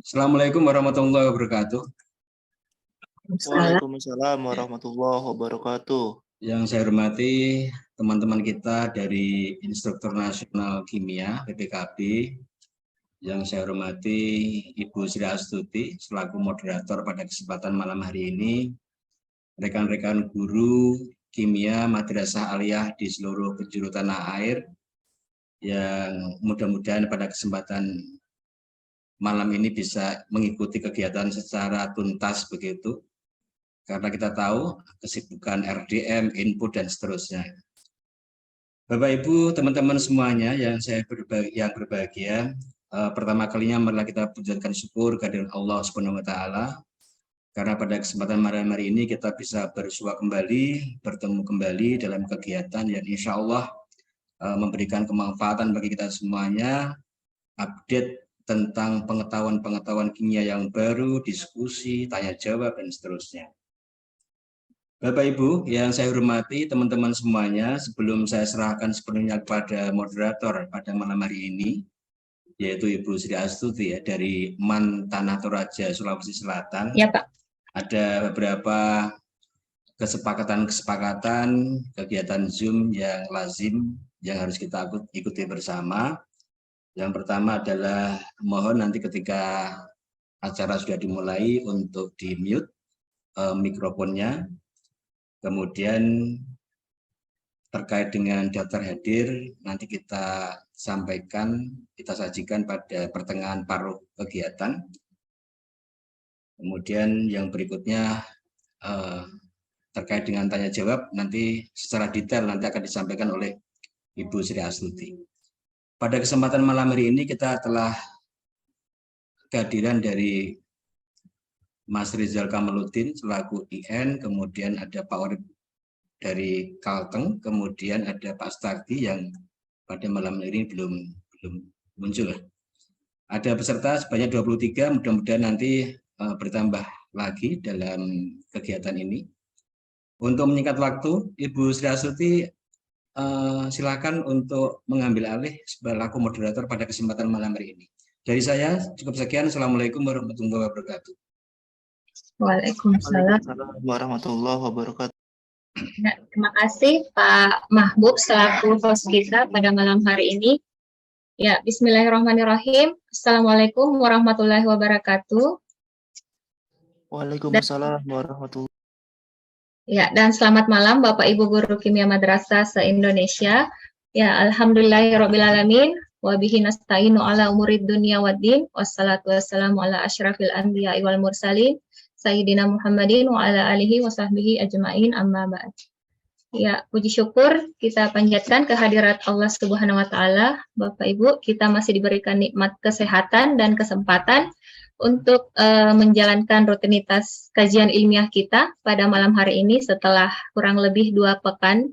Assalamualaikum warahmatullahi wabarakatuh. Waalaikumsalam warahmatullahi wabarakatuh. Yang saya hormati teman-teman kita dari Instruktur Nasional Kimia PPKB. Yang saya hormati Ibu Sri Astuti selaku moderator pada kesempatan malam hari ini. Rekan-rekan guru kimia Madrasah Aliyah di seluruh penjuru tanah air yang mudah-mudahan pada kesempatan malam ini bisa mengikuti kegiatan secara tuntas begitu. Karena kita tahu kesibukan RDM, input, dan seterusnya. Bapak Ibu, teman-teman semuanya yang berbahagia, pertama kalinya marilah kita pujikan syukur kehadirat Allah Subhanahu wa taala karena pada kesempatan malam hari ini kita bisa bersua kembali, bertemu kembali dalam kegiatan yang insya Allah memberikan kemanfaatan bagi kita semuanya, update tentang pengetahuan-pengetahuan kimia yang baru, diskusi, tanya jawab, dan seterusnya. Bapak Ibu yang saya hormati, teman-teman semuanya, sebelum saya serahkan sepenuhnya kepada moderator pada malam hari ini, yaitu Ibu Sri Astuti ya, dari MAN Tanah Toraja, Sulawesi Selatan. Ya, Pak. Ada beberapa kesepakatan kegiatan Zoom yang lazim yang harus kita ikuti bersama. Yang pertama adalah mohon nanti ketika acara sudah dimulai untuk di-mute mikrofonnya. Kemudian terkait dengan daftar hadir nanti kita sajikan pada pertengahan paruh kegiatan. Kemudian yang berikutnya terkait dengan tanya jawab nanti secara detail nanti akan disampaikan oleh Ibu Sri Astuti. Pada kesempatan malam hari ini kita telah kehadiran dari Mas Rizal Kamaluddin selaku IN, kemudian ada Pak Orib dari Kalteng, kemudian ada Pak Stardi yang pada malam ini belum muncul. Ada peserta sebanyak 23, mudah-mudahan nanti bertambah lagi dalam kegiatan ini. Untuk menyingkat waktu, Ibu Sri Astuti silakan untuk mengambil alih selaku moderator pada kesempatan malam hari ini. Dari saya cukup sekian. Assalamualaikum warahmatullahi wabarakatuh. Waalaikumsalam warahmatullahi wabarakatuh. Ya, terima kasih Pak Mahbub selaku host kita pada malam hari ini. Ya, bismillahirrahmanirrahim. Assalamualaikum warahmatullahi wabarakatuh. Waalaikumsalam warahmatullahi. Ya, dan selamat malam Bapak Ibu Guru Kimia Madrasah se-Indonesia. Ya, alhamdulillahirabbil alamin wa bihi nasta'inu ala umurid dunya waddin. Wassalatu wassalamu ala asyrafil anbiya'i wal mursalin. Sayyidina Muhammadin wa ala alihi wa sahbihi ajma'in amma ba'd. Ya, puji syukur kita panjatkan kehadirat Allah Subhanahu wa taala. Bapak Ibu, kita masih diberikan nikmat kesehatan dan kesempatan untuk menjalankan rutinitas kajian ilmiah kita pada malam hari ini setelah kurang lebih 2 pekan.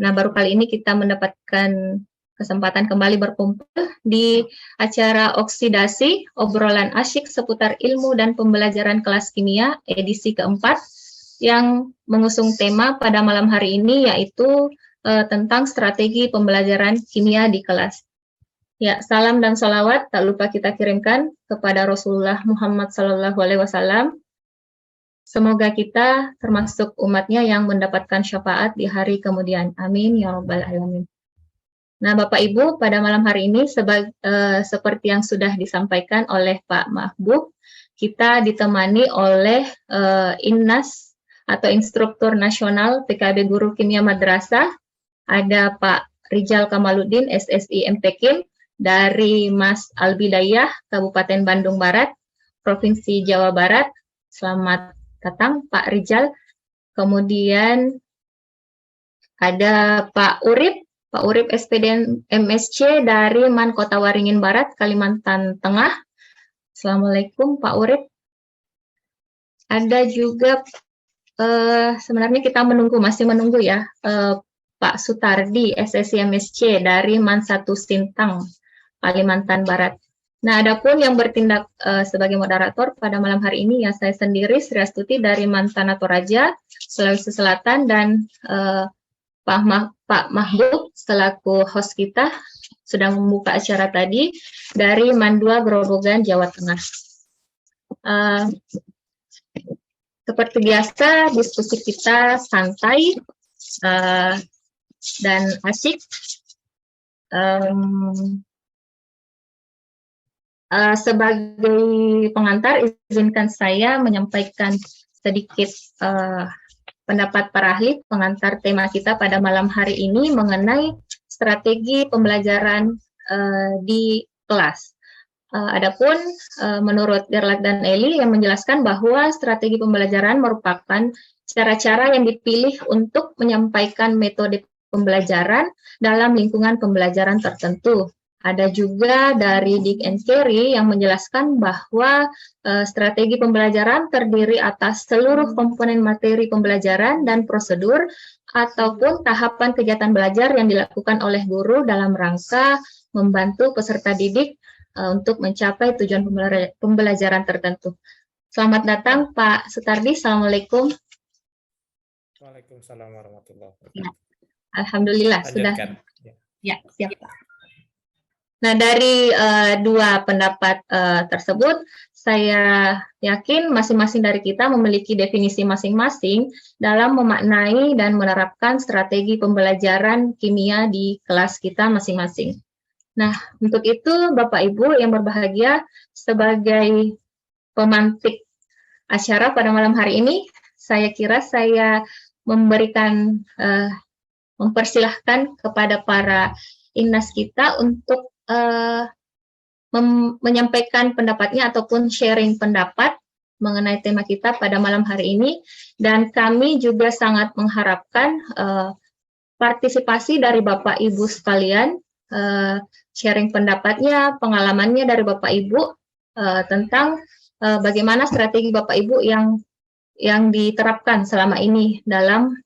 Nah, baru kali ini kita mendapatkan kesempatan kembali berkumpul di acara oksidasi, obrolan asyik seputar ilmu dan pembelajaran kelas kimia edisi keempat yang mengusung tema pada malam hari ini yaitu tentang strategi pembelajaran kimia di kelas. Ya, salam dan sholawat tak lupa kita kirimkan kepada Rasulullah Muhammad SAW. Semoga kita termasuk umatnya yang mendapatkan syafaat di hari kemudian. Amin ya rabbal alamin. Nah, Bapak Ibu, pada malam hari ini seperti yang sudah disampaikan oleh Pak Mahbub, kita ditemani oleh INNAS atau Instruktur Nasional PKB Guru Kimia Madrasah. Ada Pak Rizal Kamaluddin, SSI MTKIM, dari Mas Albidayah, Kabupaten Bandung Barat, Provinsi Jawa Barat. Selamat datang Pak Rizal. Kemudian ada Pak Urip SPD MSC dari MAN Kota Waringin Barat, Kalimantan Tengah. Assalamualaikum Pak Urip. Ada juga sebenarnya kita masih menunggu ya, Pak Sutardi SSI MSC dari MAN 1 Sintang, Kalimantan Barat. Nah, adapun yang bertindak sebagai moderator pada malam hari ini ya saya sendiri Sri Astuti dari MAN Tanah Toraja, Sulawesi Selatan, dan Pak Mahbub selaku host kita sudah membuka acara tadi dari MAN 2 Grobogan, Jawa Tengah. Eh, Seperti biasa, diskusi kita santai dan asik. Sebagai pengantar, izinkan saya menyampaikan sedikit pendapat para ahli pengantar tema kita pada malam hari ini mengenai strategi pembelajaran di kelas. Adapun menurut Gerlach dan Eli yang menjelaskan bahwa strategi pembelajaran merupakan cara-cara yang dipilih untuk menyampaikan metode pembelajaran dalam lingkungan pembelajaran tertentu. Ada juga dari Dick and Carey yang menjelaskan bahwa strategi pembelajaran terdiri atas seluruh komponen materi pembelajaran dan prosedur ataupun tahapan kegiatan belajar yang dilakukan oleh guru dalam rangka membantu peserta didik untuk mencapai tujuan pembelajaran tertentu. Selamat datang Pak Sutardi, Assalamualaikum. Waalaikumsalam warahmatullahi wabarakatuh. Ya, alhamdulillah Lanjutkan. sudah. Ya, siap Pak. Nah, dari dua pendapat tersebut, saya yakin masing-masing dari kita memiliki definisi masing-masing dalam memaknai dan menerapkan strategi pembelajaran kimia di kelas kita masing-masing. Nah, untuk itu Bapak Ibu yang berbahagia, sebagai pemantik acara pada malam hari ini, saya kira saya memberikan, mempersilahkan kepada para Innas kita untuk menyampaikan pendapatnya ataupun sharing pendapat mengenai tema kita pada malam hari ini, dan kami juga sangat mengharapkan partisipasi dari Bapak Ibu sekalian, sharing pendapatnya, pengalamannya dari Bapak Ibu tentang bagaimana strategi Bapak Ibu yang diterapkan selama ini dalam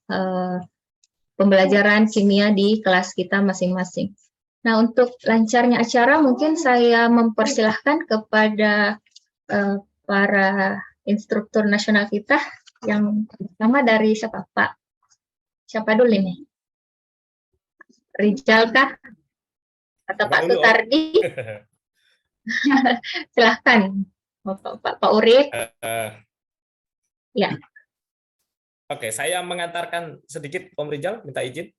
pembelajaran kimia di kelas kita masing-masing. Nah, untuk lancarnya acara mungkin saya mempersilahkan kepada para instruktur nasional kita, yang pertama dari siapa Pak? Siapa dulu ini? Rijal kah? Atau Pak Sutardi? Silahkan, Pak Urip. Ya. Oke, saya mengantarkan sedikit, Om Rijal, minta izin.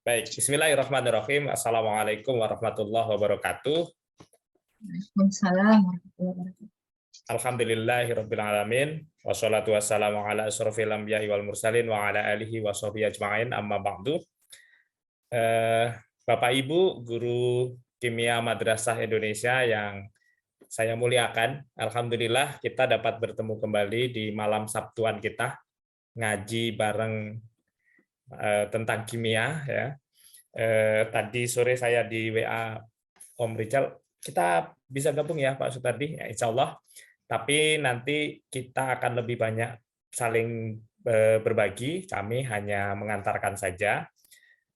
Baik, bismillahirrahmanirrahim. Assalamualaikum warahmatullahi wabarakatuh. Waalaikumsalam warahmatullahi wabarakatuh. Alhamdulillahirabbil alamin. Wassalatu wassalamu ala asyrofil anbiya'i wal mursalin wa ala alihi wa sahbihi ajma'in, amma ba'du. Bapak Ibu guru kimia Madrasah Indonesia yang saya muliakan, alhamdulillah kita dapat bertemu kembali di malam Sabtuan kita ngaji bareng tentang kimia ya. Tadi sore saya di WA Om Rijal, kita bisa gabung ya Pak Sutardi, ya, insya Allah. Tapi nanti kita akan lebih banyak saling berbagi, kami hanya mengantarkan saja.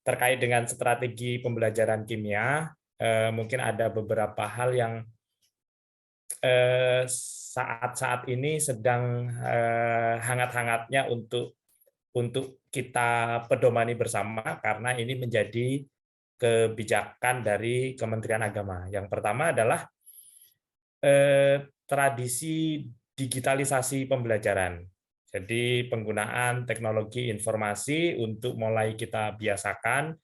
Terkait dengan strategi pembelajaran kimia, mungkin ada beberapa hal yang saat-saat ini sedang hangat-hangatnya untuk kita pedomani bersama, karena ini menjadi kebijakan dari Kementerian Agama. Yang pertama adalah tradisi digitalisasi pembelajaran. Jadi penggunaan teknologi informasi untuk mulai kita biasakan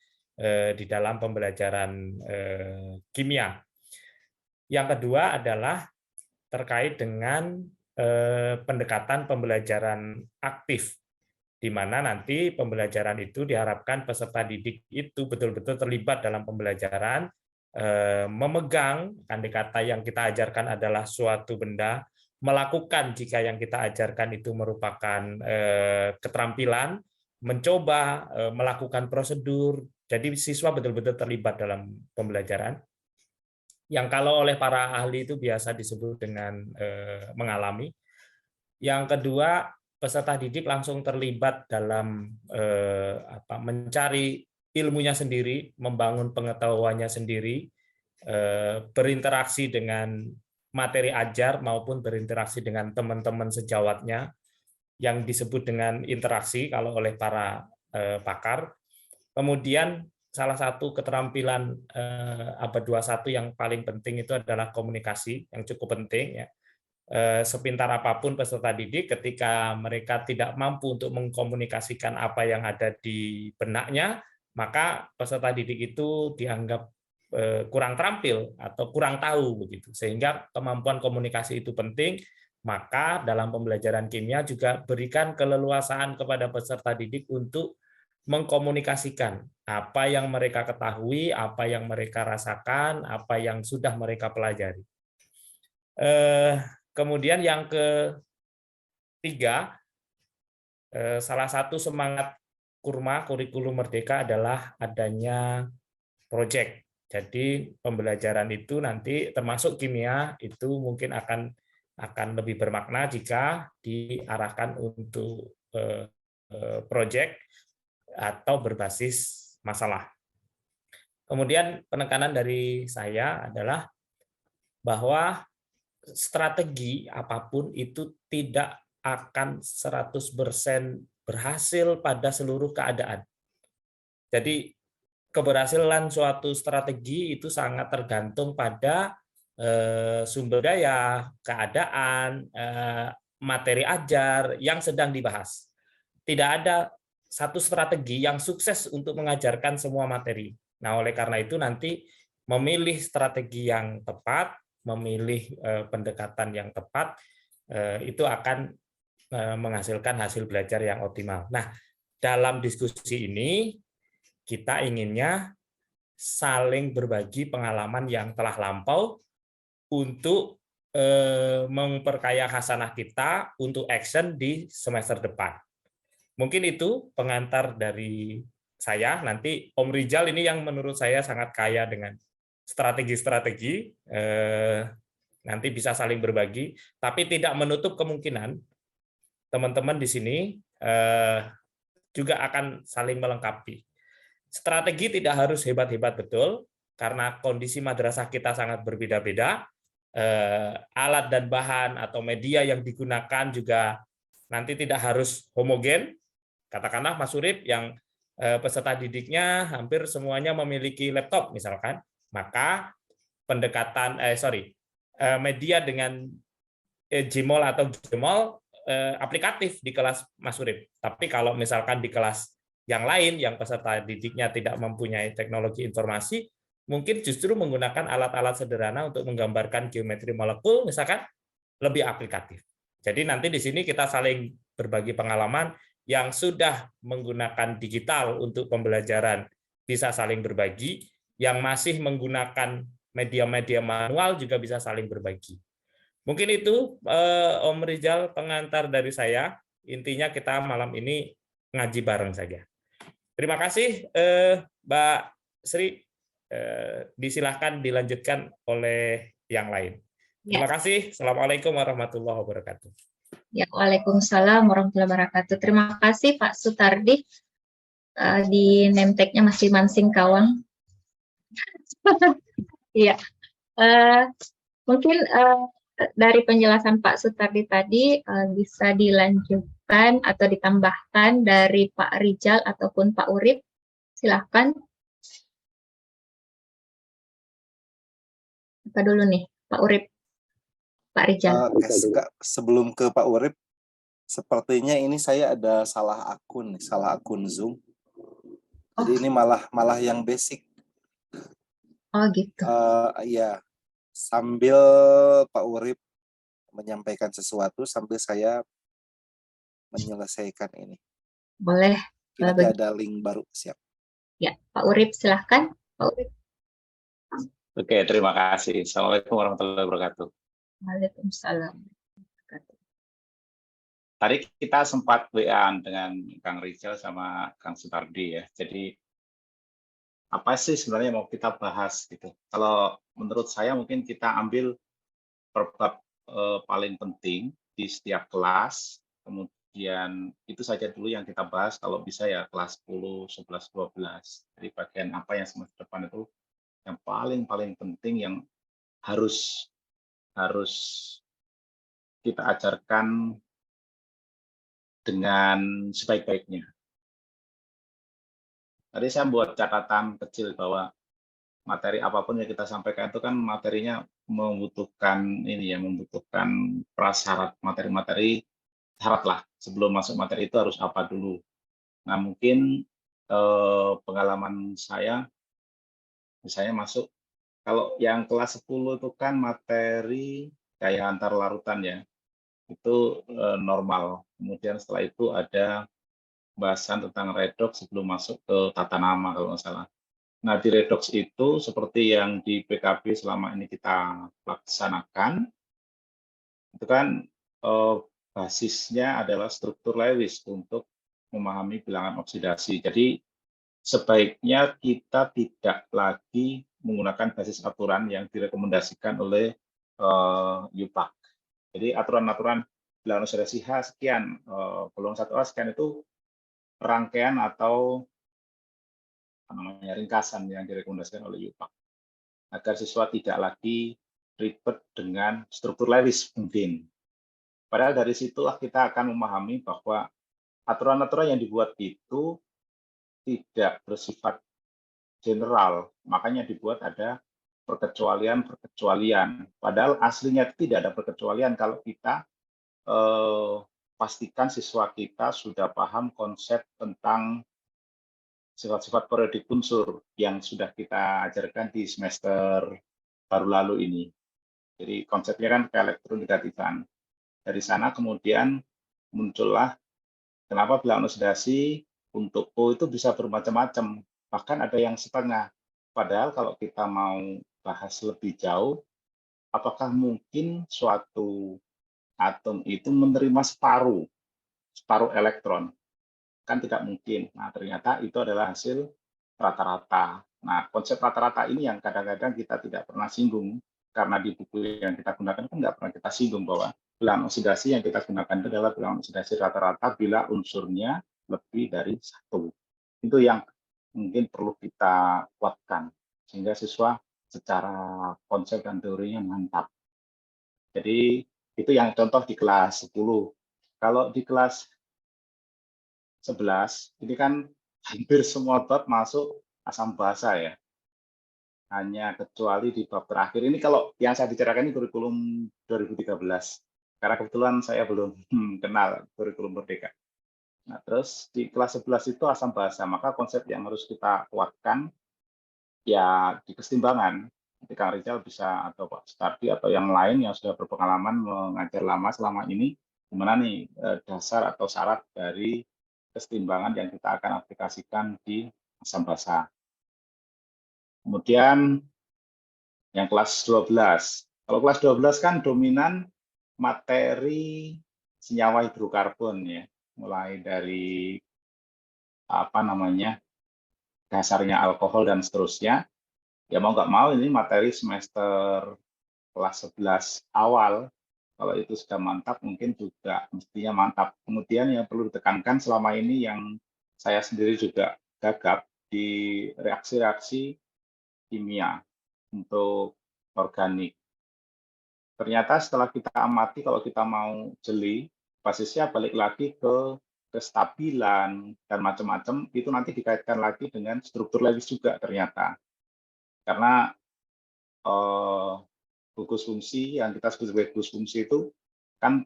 di dalam pembelajaran kimia. Yang kedua adalah terkait dengan pendekatan pembelajaran aktif, di mana nanti pembelajaran itu diharapkan peserta didik itu betul-betul terlibat dalam pembelajaran, memegang, andai kata yang kita ajarkan adalah suatu benda, melakukan jika yang kita ajarkan itu merupakan keterampilan, mencoba melakukan prosedur, jadi siswa betul-betul terlibat dalam pembelajaran. Yang kalau oleh para ahli itu biasa disebut dengan mengalami. Yang kedua, peserta didik langsung terlibat dalam mencari ilmunya sendiri, membangun pengetahuannya sendiri, berinteraksi dengan materi ajar maupun berinteraksi dengan teman-teman sejawatnya, yang disebut dengan interaksi kalau oleh para pakar. Kemudian salah satu keterampilan abad 21 yang paling penting itu adalah komunikasi, yang cukup penting ya. sepintar apapun peserta didik, ketika mereka tidak mampu untuk mengkomunikasikan apa yang ada di benaknya, maka peserta didik itu dianggap kurang terampil atau kurang tahu begitu. Sehingga kemampuan komunikasi itu penting. Maka dalam pembelajaran kimia juga berikan keleluasaan kepada peserta didik untuk mengkomunikasikan apa yang mereka ketahui, apa yang mereka rasakan, apa yang sudah mereka pelajari. Kemudian yang ketiga, salah satu semangat Kurma Kurikulum Merdeka adalah adanya proyek. Jadi pembelajaran itu nanti termasuk kimia itu mungkin akan lebih bermakna jika diarahkan untuk proyek atau berbasis masalah. Kemudian penekanan dari saya adalah bahwa strategi apapun itu tidak akan 100% berhasil pada seluruh keadaan. Jadi keberhasilan suatu strategi itu sangat tergantung pada sumber daya, keadaan, materi ajar yang sedang dibahas. Tidak ada satu strategi yang sukses untuk mengajarkan semua materi. Nah, oleh karena itu nanti memilih strategi yang tepat, memilih pendekatan yang tepat, itu akan menghasilkan hasil belajar yang optimal. Nah, dalam diskusi ini kita inginnya saling berbagi pengalaman yang telah lampau untuk memperkaya khasanah kita untuk action di semester depan. Mungkin itu pengantar dari saya. Nanti Om Rizal ini yang menurut saya sangat kaya dengan strategi-strategi, nanti bisa saling berbagi, tapi tidak menutup kemungkinan teman-teman di sini juga akan saling melengkapi. Strategi tidak harus hebat-hebat betul, karena kondisi madrasah kita sangat berbeda-beda, alat dan bahan atau media yang digunakan juga nanti tidak harus homogen. Katakanlah Mas Urip yang peserta didiknya hampir semuanya memiliki laptop misalkan, maka pendekatan media dengan Gmol atau Gmol aplikatif di kelas Mas Urip. Tapi kalau misalkan di kelas yang lain yang peserta didiknya tidak mempunyai teknologi informasi, mungkin justru menggunakan alat-alat sederhana untuk menggambarkan geometri molekul misalkan lebih aplikatif. Jadi nanti di sini kita saling berbagi pengalaman. Yang sudah menggunakan digital untuk pembelajaran bisa saling berbagi, yang masih menggunakan media-media manual juga bisa saling berbagi. Mungkin itu Om Rizal pengantar dari saya. Intinya kita malam ini ngaji bareng saja. Terima kasih Mbak Sri. Disilahkan dilanjutkan oleh yang lain. Terima kasih. Assalamualaikum warahmatullahi wabarakatuh. Ya, Waalaikumsalam warahmatullahi wabarakatuh. Terima kasih Pak Sutardi. Di name tag-nya masih Mansing Kawang. Iya. Mungkin dari penjelasan Pak Sutardi tadi bisa dilanjutkan atau ditambahkan dari Pak Rizal ataupun Pak Urip. Silahkan. Apa dulu nih, Pak Urip? Pak Rizal. Sebelum ke Pak Urip, sepertinya ini saya ada salah akun Zoom. Jadi ini malah yang basic. Oh gitu. Ya, sambil Pak Urip menyampaikan sesuatu, sambil saya menyelesaikan ini. Boleh. Nanti ada link baru, siap. Ya, Pak Urip silahkan. Pak Urip. Oke, terima kasih. Assalamualaikum warahmatullahi wabarakatuh. Waalaikumsalam. Tadi kita sempat WA-an dengan Kang Rizal sama Kang Sutardi ya. Jadi apa sih sebenarnya mau kita bahas gitu? Kalau menurut saya mungkin kita ambil perbab paling penting di setiap kelas. Kemudian itu saja dulu yang kita bahas. Kalau bisa ya kelas 10, 11, 12. Jadi bagian apa yang semester depan itu yang paling penting yang harus kita ajarkan dengan sebaik-baiknya. Tadi saya buat catatan kecil bahwa materi apapun yang kita sampaikan itu kan materinya membutuhkan ini ya, membutuhkan prasyarat materi-materi syarat lah. Sebelum masuk materi itu harus apa dulu. Nah, mungkin pengalaman saya misalnya masuk kalau yang kelas 10 itu kan materi kayak antar larutan ya. Itu normal. Kemudian setelah itu ada bahasan tentang redox sebelum masuk ke tata nama kalau nggak salah. Nah, di redox itu seperti yang di PKB selama ini kita laksanakan, itu kan basisnya adalah struktur Lewis untuk memahami bilangan oksidasi. Jadi sebaiknya kita tidak lagi menggunakan basis aturan yang direkomendasikan oleh UPAC. Jadi aturan-aturan bilangan oksidasi H sekian, golongan 1A sekian itu rangkaian atau namanya ringkasan yang direkomendasikan oleh UPAC agar siswa tidak lagi ribet dengan struktur Lewis mungkin. Padahal dari situlah kita akan memahami bahwa aturan-aturan yang dibuat itu tidak bersifat general, makanya dibuat ada perkecualian-perkecualian. Padahal aslinya tidak ada perkecualian kalau kita pastikan siswa kita sudah paham konsep tentang sifat-sifat periodik unsur yang sudah kita ajarkan di semester baru lalu ini. Jadi konsepnya kan keelektronegativan. Dari sana kemudian muncullah kenapa bilangan oksidasi untuk O itu bisa bermacam-macam. Bahkan ada yang setengah. Padahal kalau kita mau bahas lebih jauh, apakah mungkin suatu atom itu menerima separuh elektron? Kan tidak mungkin. Nah, ternyata itu adalah hasil rata-rata. Nah, konsep rata-rata ini yang kadang-kadang kita tidak pernah singgung, karena di buku yang kita gunakan kan nggak pernah kita singgung bahwa bilangan oksidasi yang kita gunakan itu adalah bilangan oksidasi rata-rata bila unsurnya lebih dari 1. Itu yang mungkin perlu kita kuatkan, sehingga siswa secara konsep dan teorinya mantap. Jadi, itu yang contoh di kelas 10. Kalau di kelas 11, ini kan hampir semua bab masuk asam basa ya. Hanya kecuali di bab terakhir. Ini kalau yang saya bicarakan ini kurikulum 2013. Karena kebetulan saya belum kenal kurikulum Merdeka. Nah, terus di kelas 11 itu asam basa, maka konsep yang harus kita kuatkan ya di kesetimbangan. Nanti Kang Rizal bisa atau Pak Sutardi atau yang lain yang sudah berpengalaman mengajar lama selama ini, gimana nih dasar atau syarat dari kesetimbangan yang kita akan aplikasikan di asam basa. Kemudian yang kelas 12. Kalau kelas 12 kan dominan materi senyawa hidrokarbon ya, mulai dari apa namanya dasarnya alkohol dan seterusnya. Ya mau nggak mau ini materi semester kelas 11 awal. Kalau itu sudah mantap, mungkin juga mestinya mantap. Kemudian yang perlu ditekankan selama ini yang saya sendiri juga gagap di reaksi-reaksi kimia untuk organik. Ternyata setelah kita amati, kalau kita mau jeli, basisnya balik lagi ke kestabilan dan macam-macam, itu nanti dikaitkan lagi dengan struktur Lewis juga ternyata. Karena gugus fungsi yang kita sebut sebagai gugus fungsi itu kan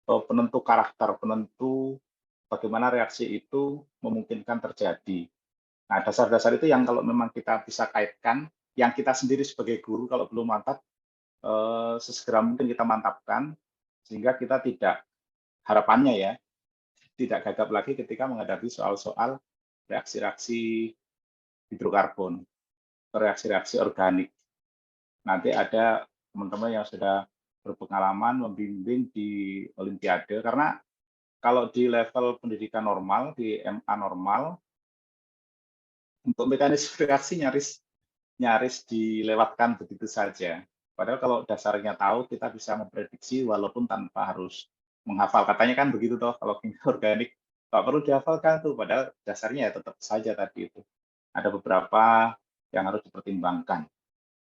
penentu karakter, penentu bagaimana reaksi itu memungkinkan terjadi. Nah, dasar-dasar itu yang kalau memang kita bisa kaitkan, yang kita sendiri sebagai guru kalau belum mantap, sesegera mungkin kita mantapkan, sehingga kita tidak, harapannya ya, tidak gagap lagi ketika menghadapi soal-soal reaksi-reaksi hidrokarbon, reaksi-reaksi organik. Nanti ada teman-teman yang sudah berpengalaman membimbing di Olimpiade, karena kalau di level pendidikan normal, di MA normal, untuk mekanisme reaksi nyaris dilewatkan begitu saja. Padahal kalau dasarnya tahu, kita bisa memprediksi walaupun tanpa harus menghafal. Katanya kan begitu toh, kalau kimia organik, nggak perlu dihafalkan tuh, padahal dasarnya ya tetap saja tadi itu. Ada beberapa yang harus dipertimbangkan.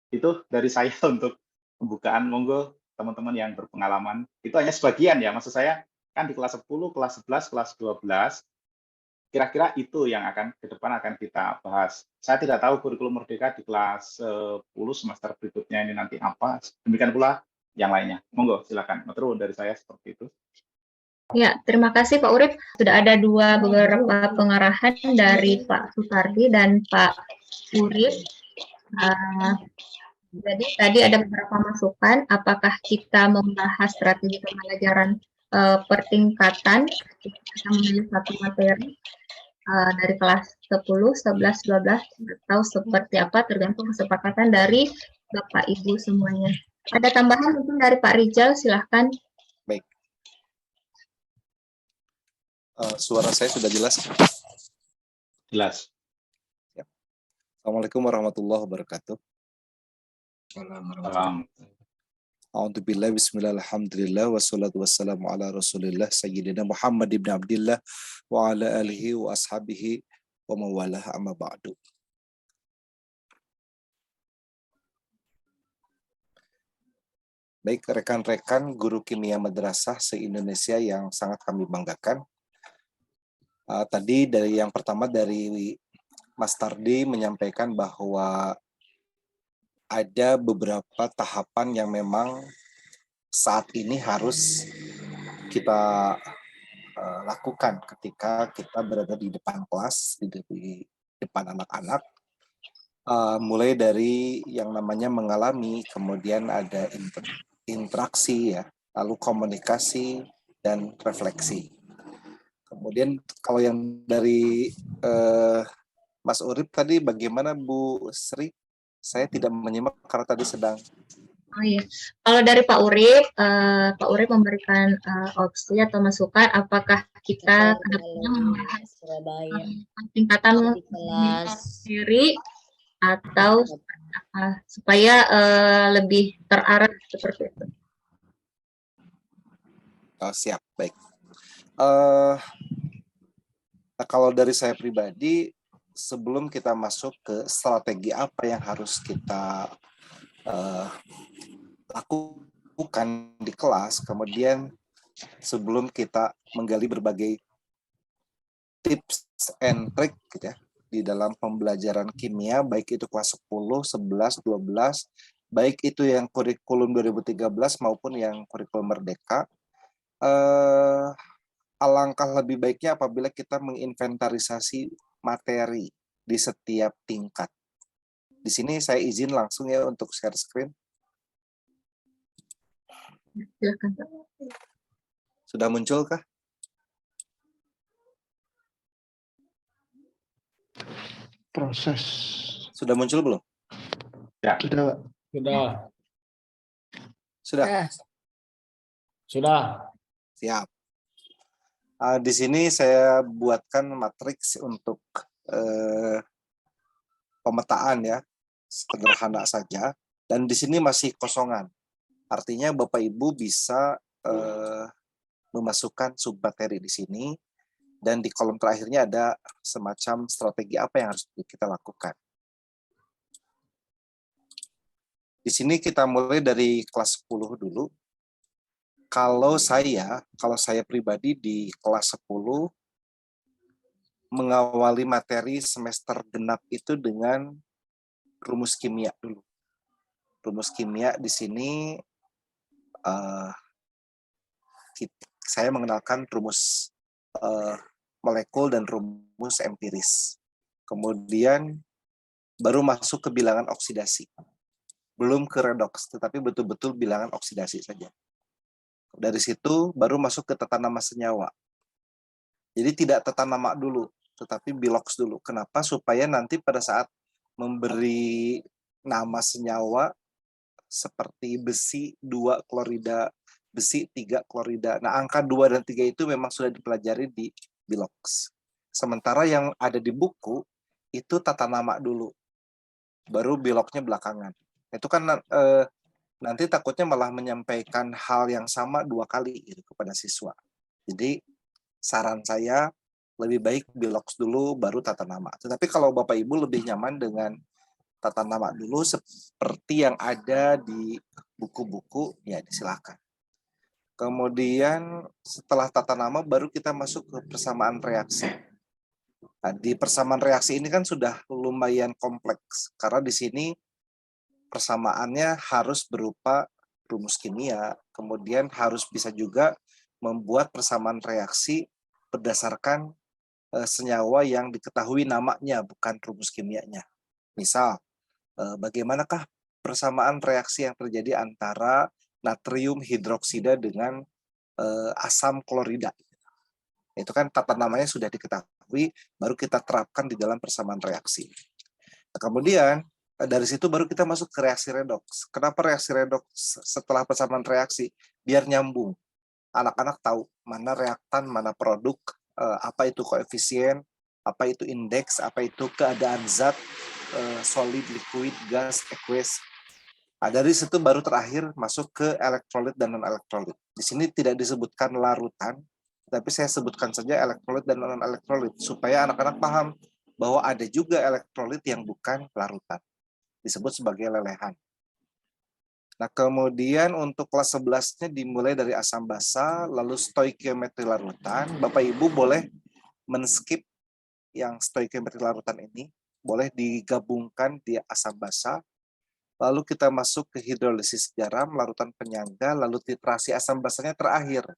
Itu dari saya untuk pembukaan, monggo teman-teman yang berpengalaman. Itu hanya sebagian ya, maksud saya kan di kelas 10, kelas 11, kelas 12, kira-kira itu yang akan ke depan akan kita bahas. Saya tidak tahu kurikulum Merdeka di kelas 10 semester berikutnya ini nanti apa. Demikian pula yang lainnya. Monggo, silakan. Matur dari saya seperti itu. Ya, terima kasih Pak Urip. Sudah ada beberapa pengarahan dari Pak Sutardi dan Pak Urip. Jadi tadi ada beberapa masukan, apakah kita membahas strategi pembelajaran pertingkatan, kita memilih satu materi dari kelas 10, 11, 12, atau seperti apa, tergantung kesepakatan dari Bapak Ibu semuanya. Ada tambahan mungkin dari Pak Rijal, silahkan. Baik. Suara saya sudah jelas? Jelas. Assalamualaikum warahmatullahi wabarakatuh. Salam. A'udzubillahi bismillah alhamdulillah wassalatu wassalamu ala rasulillah sayyidina Muhammad ibn Abdillah wa ala alihi wa ashabihi wa mawalah amma ba'du. Baik rekan-rekan guru kimia madrasah se-Indonesia yang sangat kami banggakan. Tadi dari yang pertama dari Mas Tardi menyampaikan bahwa ada beberapa tahapan yang memang saat ini harus kita lakukan ketika kita berada di depan kelas, di depan anak-anak. Mulai dari yang namanya mengalami, kemudian ada interaksi, ya, lalu komunikasi dan refleksi. Kemudian kalau yang dari Mas Urip tadi bagaimana Bu Sri? Saya tidak menyimak karena tadi sedang. Oh iya, kalau dari Pak Urip memberikan opsi atau masukan, apakah kita kedepannya membahas tingkatan materi atau supaya lebih terarah seperti itu. Siap, baik. Kalau dari saya pribadi, sebelum kita masuk ke strategi apa yang harus kita lakukan di kelas, kemudian sebelum kita menggali berbagai tips and trick gitu ya, di dalam pembelajaran kimia, baik itu kelas 10, 11, 12, baik itu yang kurikulum 2013 maupun yang kurikulum Merdeka, alangkah lebih baiknya apabila kita menginventarisasi materi di setiap tingkat. Di sini saya izin langsung ya untuk share screen. Silakan, Pak. Sudah muncul kah? Proses. Sudah muncul belum? Ya. Sudah, Pak. Sudah. Sudah. Siap. Di sini saya buatkan matriks untuk pemetaan ya, sederhana saja. Dan di sini masih kosongan. Artinya Bapak Ibu bisa memasukkan submateri di sini. Dan di kolom terakhirnya ada semacam strategi apa yang harus kita lakukan. Di sini kita mulai dari kelas 10 dulu. Kalau saya pribadi di kelas 10 mengawali materi semester genap itu dengan rumus kimia dulu. Rumus kimia di sini saya mengenalkan rumus molekul dan rumus empiris. Kemudian baru masuk ke bilangan oksidasi. Belum ke redoks, tetapi betul-betul bilangan oksidasi saja. Dari situ baru masuk ke tata nama senyawa. Jadi tidak tata nama dulu, tetapi biloks dulu. Kenapa? Supaya nanti pada saat memberi nama senyawa seperti besi 2 klorida, besi 3 klorida. Nah, angka 2 dan 3 itu memang sudah dipelajari di biloks. Sementara yang ada di buku itu tata nama dulu. Baru biloknya belakangan. Itu kan nanti takutnya malah menyampaikan hal yang sama 2 kali gitu kepada siswa. Jadi saran saya lebih baik biloks dulu baru tata nama. Tetapi kalau Bapak Ibu lebih nyaman dengan tata nama dulu seperti yang ada di buku-buku, ya silakan. Kemudian setelah tata nama baru kita masuk ke persamaan reaksi. Nah, di persamaan reaksi ini kan sudah lumayan kompleks karena di sini persamaannya harus berupa rumus kimia, kemudian harus bisa juga membuat persamaan reaksi berdasarkan senyawa yang diketahui namanya, bukan rumus kimianya. Misal, bagaimanakah persamaan reaksi yang terjadi antara natrium hidroksida dengan asam klorida? Itu kan tata namanya sudah diketahui, baru kita terapkan di dalam persamaan reaksi. Nah, kemudian dari situ baru kita masuk ke reaksi redoks. Kenapa reaksi redoks setelah persamaan reaksi? Biar nyambung. Anak-anak tahu mana reaktan, mana produk, apa itu koefisien, apa itu indeks, apa itu keadaan zat, solid, liquid, gas, aqueous. Nah, dari situ baru terakhir masuk ke elektrolit dan non-elektrolit. Di sini tidak disebutkan larutan, tapi saya sebutkan saja elektrolit dan non-elektrolit supaya anak-anak paham bahwa ada juga elektrolit yang bukan larutan, disebut sebagai lelehan. Nah, kemudian untuk kelas 11-nya dimulai dari asam basa, lalu stoikiometri larutan. Bapak Ibu boleh men-skip yang stoikiometri larutan ini, boleh digabungkan di asam basa. Lalu kita masuk ke hidrolisis garam, larutan penyangga, lalu titrasi asam basanya terakhir.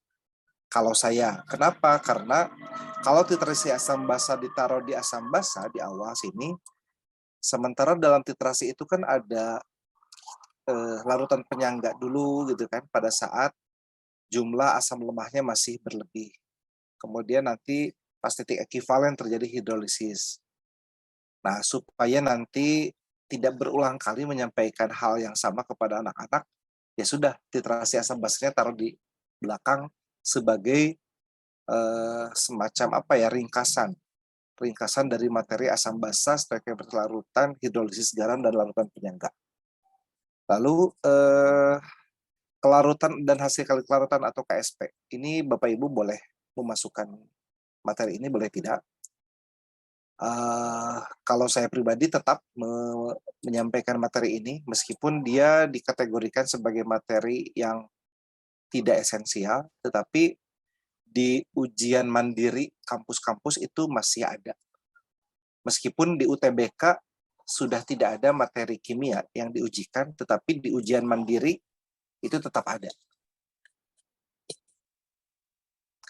Kalau saya, kenapa? Karena kalau titrasi asam basa ditaruh di asam basa di awal sini, sementara dalam titrasi itu kan ada larutan penyangga dulu gitu kan, pada saat jumlah asam lemahnya masih berlebih. Kemudian nanti pas titik ekivalen terjadi hidrolisis. Nah, supaya nanti tidak berulang kali menyampaikan hal yang sama kepada anak-anak, ya sudah, titrasi asam basanya taruh di belakang sebagai semacam apa ya, ringkasan dari materi asam basa, stoikiometri larutan, hidrolisis garam, dan larutan penyangga. Lalu kelarutan dan hasil kali kelarutan atau KSP. Ini Bapak Ibu boleh memasukkan materi ini, boleh tidak. Kalau saya pribadi tetap menyampaikan materi ini, meskipun dia dikategorikan sebagai materi yang tidak esensial, tetapi di ujian mandiri kampus-kampus itu masih ada. Meskipun di UTBK sudah tidak ada materi kimia yang diujikan, tetapi di ujian mandiri itu tetap ada.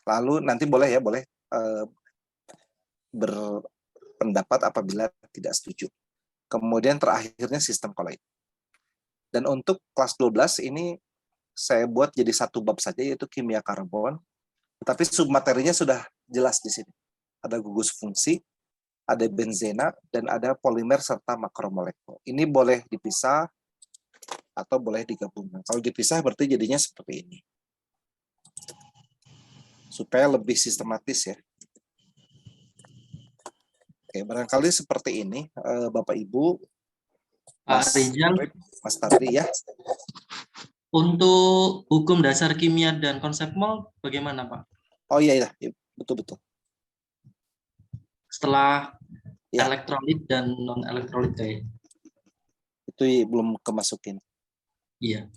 Lalu nanti boleh ya, boleh berpendapat apabila tidak setuju. Kemudian terakhirnya sistem koloid. Dan untuk kelas 12 ini saya buat jadi satu bab saja, yaitu kimia karbon. Tetapi submaterinya sudah jelas di sini. Ada gugus fungsi, ada benzena, dan ada polimer serta makromolekul. Ini boleh dipisah atau boleh digabungkan. Kalau dipisah berarti jadinya seperti ini. Supaya lebih sistematis ya. Oke, barangkali seperti ini, Bapak Ibu, Pak Rizal, Mas Tardi ya. untuk hukum dasar kimia dan konsep mol bagaimana, Pak? Oh iya, betul-betul. Setelah Ya. elektrolit dan non-elektrolit kayak. Itu belum kemasukin. Iya.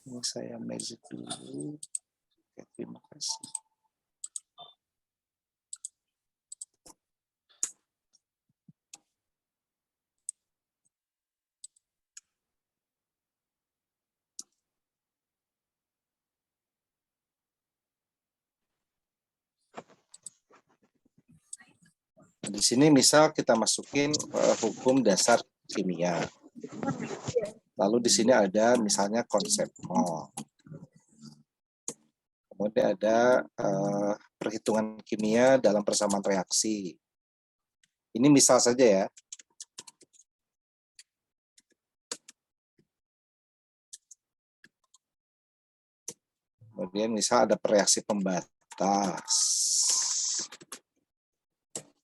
Ini saya magic dulu. Oke, terima kasih. Di sini misal kita masukin hukum dasar kimia. Lalu di sini ada misalnya konsep mol. Kemudian ada perhitungan kimia dalam persamaan reaksi. Ini misal saja ya. Kemudian misal ada reaksi pembatas.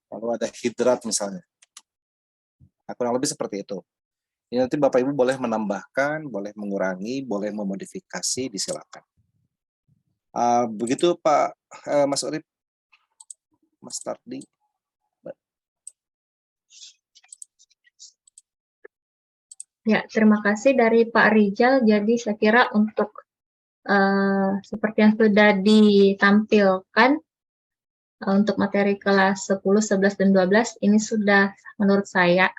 Lalu ada hidrat misalnya. Nah, kurang lebih seperti itu. Ini nanti Bapak Ibu boleh menambahkan, boleh mengurangi, boleh memodifikasi, disilakan. Begitu Pak Mas Urip, Mas Tardi. Ya, terima kasih dari Pak Rizal. Jadi saya kira untuk seperti yang sudah ditampilkan, untuk materi kelas 10, 11, dan 12 ini sudah menurut saya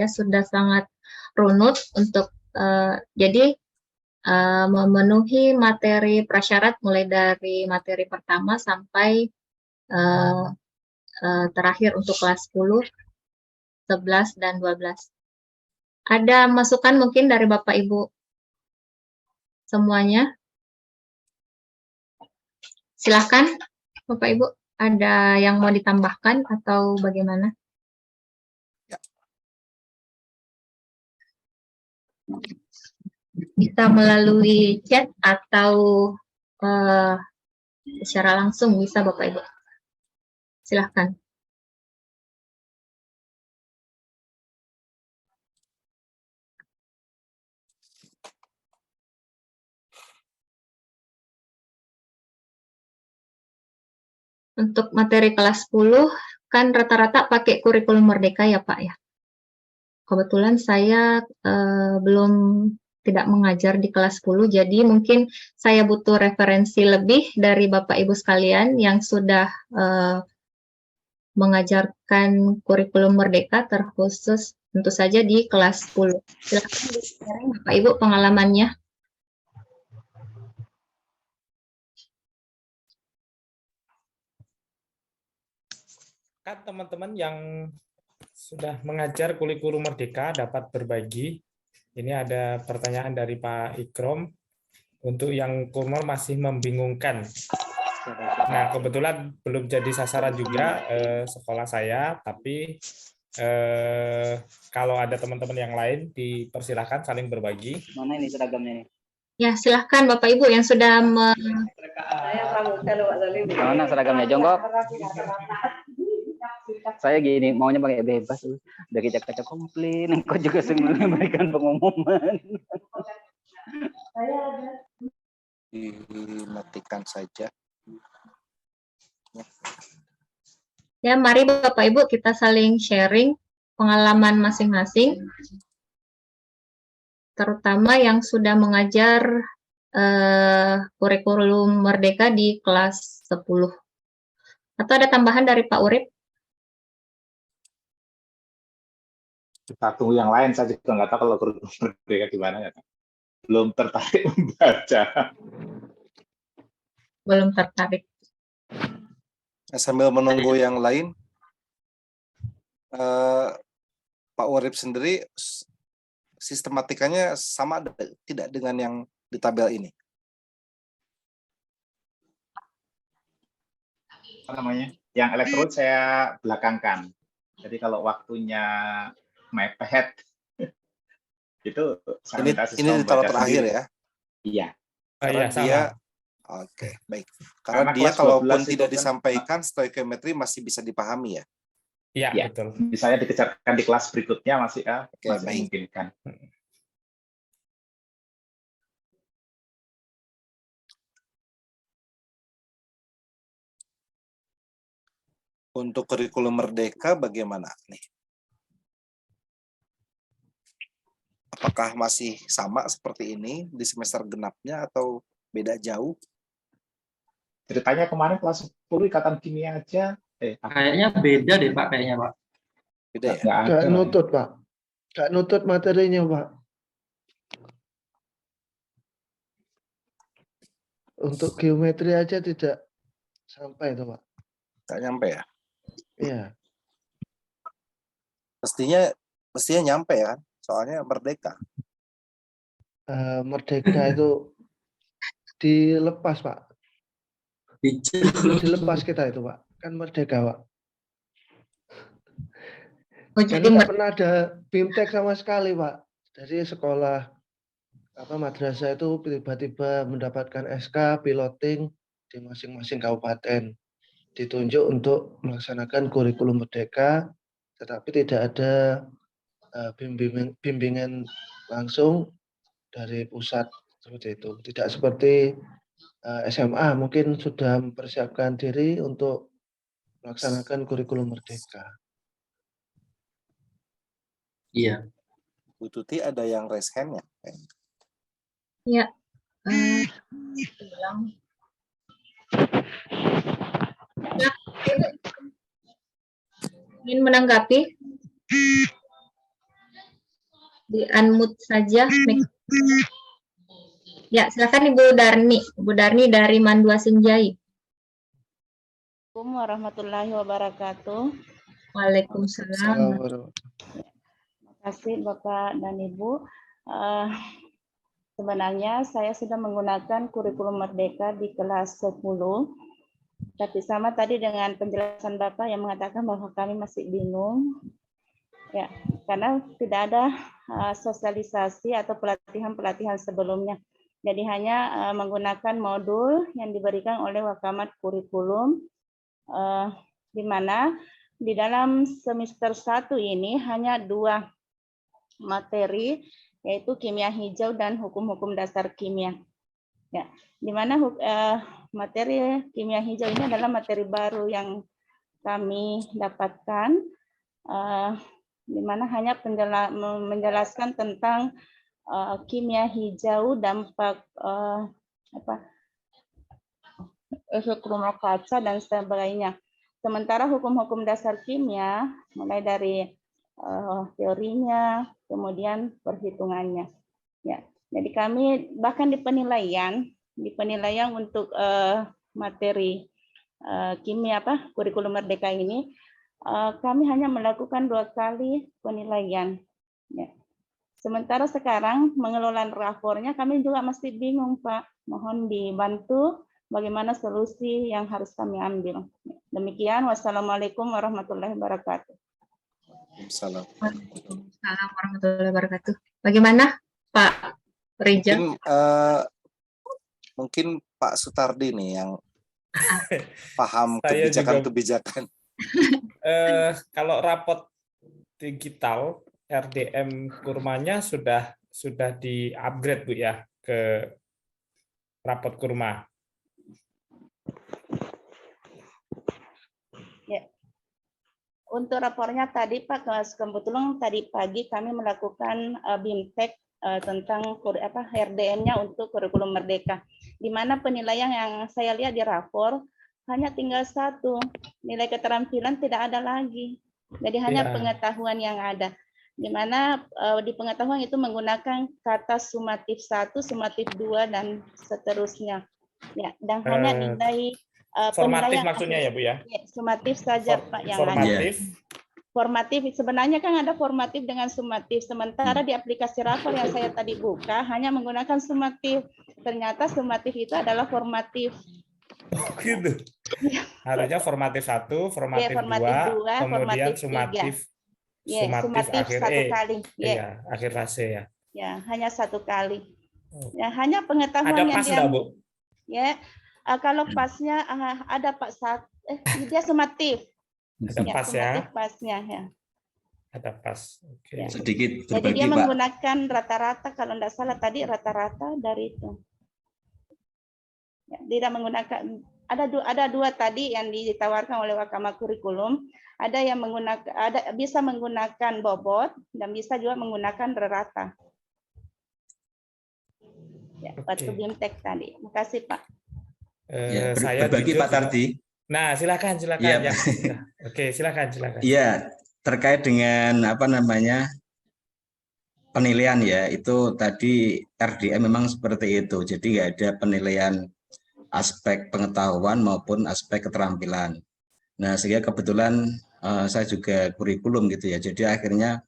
sudah sangat runut untuk jadi memenuhi materi prasyarat mulai dari materi pertama sampai terakhir untuk kelas 10, 11, dan 12. Ada masukan mungkin dari Bapak Ibu semuanya? Silakan Bapak Ibu, ada yang mau ditambahkan atau bagaimana? Ya. Bisa melalui chat atau secara langsung bisa Bapak Ibu. Silakan. Untuk materi kelas 10 kan rata-rata pakai kurikulum Merdeka ya Pak ya. Kebetulan saya tidak mengajar di kelas 10, jadi mungkin saya butuh referensi lebih dari Bapak Ibu sekalian yang sudah mengajarkan kurikulum Merdeka terkhusus tentu saja di kelas 10. Silakan di-sharing Bapak Ibu pengalamannya. Kan teman-teman yang sudah mengajar kurikulum Merdeka dapat berbagi. Ini ada pertanyaan dari Pak Ikrom. Untuk yang kurmor masih membingungkan. Nah, kebetulan belum jadi sasaran juga sekolah saya, tapi kalau ada teman-teman yang lain dipersilahkan saling berbagi. Mana ini seragamnya nih? Ya, silahkan Bapak Ibu yang sudah Mana seragamnya, Jonggok? Saya gini, maunya pakai bebas. Udah kecak-kecak komplain, kok juga sering memberikan pengumuman. Dimatikan saja. Ya, mari Bapak Ibu kita saling sharing pengalaman masing-masing, terutama yang sudah mengajar kurikulum Merdeka di kelas 10. Atau ada tambahan dari Pak Urip? Kita tunggu yang lain, saya juga nggak tahu kalau kurikulum Merdeka gimana ya. Belum tertarik membaca. Belum tertarik. Sambil menunggu yang lain, Pak Urip sendiri sistematikanya sama tidak dengan yang di tabel ini? Apa namanya? Yang elektrolit saya belakangkan. Jadi kalau waktunya mepet itu saya minta siswa ini ditaruh membaca terakhir sendiri. ya? Iya. Karena Iya, dia sama. Oke, baik. Karena dia kelas kalaupun 12 tidak itu kan- disampaikan stoikiometri masih bisa dipahami ya? Iya, Ya. betul. Misalnya dikejarkan di kelas berikutnya masih Oke, masih baik. memungkinkan. Untuk kurikulum Merdeka bagaimana nih? Apakah masih sama seperti ini di semester genapnya atau beda jauh? Ceritanya kemarin kelas 10 ikatan kimia aja. Kayaknya beda deh Pak, kayaknya Pak. Beda ya? Nggak ada. Gak nutut, Pak. Gak nutut materinya, Pak. Untuk geometri aja tidak sampai itu, Pak. Nggak nyampe ya? Iya. Mestinya nyampe ya, soalnya Merdeka. Merdeka itu dilepas, Pak. Dilepas kita itu, Pak. Kan Merdeka, Pak. Oh, Dan jadi tidak pernah ada BIMTEK sama sekali, Pak. Dari sekolah madrasah itu tiba-tiba mendapatkan SK piloting di masing-masing kabupaten. Ditunjuk untuk melaksanakan kurikulum Merdeka, tetapi tidak ada bimbingan langsung dari pusat seperti itu. Tidak seperti SMA mungkin sudah mempersiapkan diri untuk melaksanakan kurikulum Merdeka. Iya. Bu Tuti ada yang raise hand ya? ya. Ingin menanggapi? Di unmute saja. Ya, silakan Ibu Darni. Ibu Darni dari Mandua Senjai. Assalamualaikum warahmatullahi wabarakatuh. Waalaikumsalam. Terima kasih Bapak dan Ibu. Sebenarnya saya sudah menggunakan kurikulum Merdeka di kelas 10, tapi sama tadi dengan penjelasan Bapak yang mengatakan bahwa kami masih bingung, ya, karena tidak ada sosialisasi atau pelatihan-pelatihan sebelumnya. Jadi hanya menggunakan modul yang diberikan oleh Wakamat Kurikulum, di mana di dalam semester 1 ini hanya 2 materi, yaitu kimia hijau dan hukum-hukum dasar kimia. Ya, di mana materi kimia hijau ini adalah materi baru yang kami dapatkan, di mana hanya menjelaskan tentang kimia hijau, dampak efek rumah kaca dan sebagainya. Sementara hukum-hukum dasar kimia mulai dari teorinya, kemudian perhitungannya. Ya, jadi kami bahkan di penilaian untuk materi kimia kurikulum Merdeka ini, kami hanya melakukan 2 kali penilaian. Ya. Sementara sekarang mengelola rapornya kami juga masih bingung, Pak. Mohon dibantu bagaimana solusi yang harus kami ambil. Demikian, wassalamualaikum warahmatullahi wabarakatuh. Waalaikumsalam warahmatullahi wabarakatuh. Bagaimana Pak Reja? Mungkin Pak Sutardi nih yang paham Saya kebijakan-kebijakan. Kalau rapot digital RDM kurmanya sudah di-upgrade Bu ya ke rapot kurma. Ya. Untuk rapornya tadi Pak, kebetulan tadi pagi kami melakukan BIMTEK tentang RDM-nya untuk kurikulum Merdeka. Di mana penilaian yang saya lihat di rapor hanya tinggal 1, nilai keterampilan tidak ada lagi. Jadi hanya pengetahuan yang ada. Di mana di pengetahuan itu menggunakan kata sumatif 1, sumatif 2 dan seterusnya. Ya, dan hanya nilai formatif maksudnya ya Bu ya? Ya, sumatif saja Pak yang formatif. ada. Formatif sebenarnya kan ada formatif dengan sumatif. Sementara di aplikasi rapor yang saya tadi buka hanya menggunakan sumatif. Ternyata sumatif itu adalah formatif. Oh, gitu. Harusnya formatif 1, formatif 2, kemudian sumatif. Sumatif akhir 1 kali. Iya, akhir fase ya. Ya, hanya 1 kali. Ya, hanya pengetahuan ada yang pas enggak, Bu? Ya, kalau pasnya ada Pak dia sumatif. Ada pas ya. Pasnya ya. Ada pas. Oke. Ya. Sedikit Jadi berbagi, dia Pak. menggunakan rata-rata, kalau tidak salah tadi rata-rata dari itu. Ya, tidak menggunakan, ada 2 tadi yang ditawarkan oleh Wakamat Kurikulum. Ada yang bisa menggunakan bobot dan bisa juga menggunakan rata. Ya, waktu BIMTEK tadi. Terima kasih Pak. Saya berbagi Pak Tardi. Nah, silakan. Ya. Oke, silakan. Iya, terkait dengan penilaian ya, itu tadi RDM memang seperti itu. Jadi nggak ada penilaian aspek pengetahuan maupun aspek keterampilan. Nah, sehingga kebetulan saya juga kurikulum gitu ya. Jadi akhirnya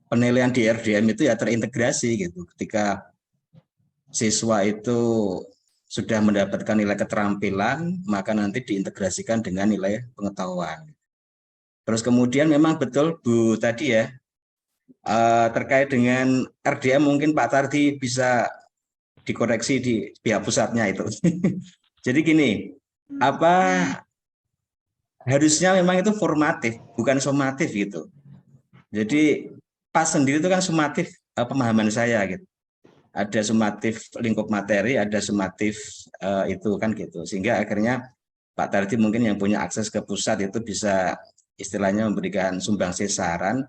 penilaian di RDM itu ya terintegrasi gitu. Ketika siswa itu sudah mendapatkan nilai keterampilan, maka nanti diintegrasikan dengan nilai pengetahuan. Terus kemudian memang betul Bu tadi ya, terkait dengan RDM mungkin Pak Tardi bisa dikoreksi di pihak pusatnya itu. Jadi gini, harusnya memang itu formatif, bukan sumatif gitu. Jadi pas sendiri itu kan sumatif pemahaman saya gitu. Ada sumatif lingkup materi, ada sumatif itu kan gitu. Sehingga akhirnya Pak Tardi mungkin yang punya akses ke pusat itu bisa istilahnya memberikan sumbangsi saran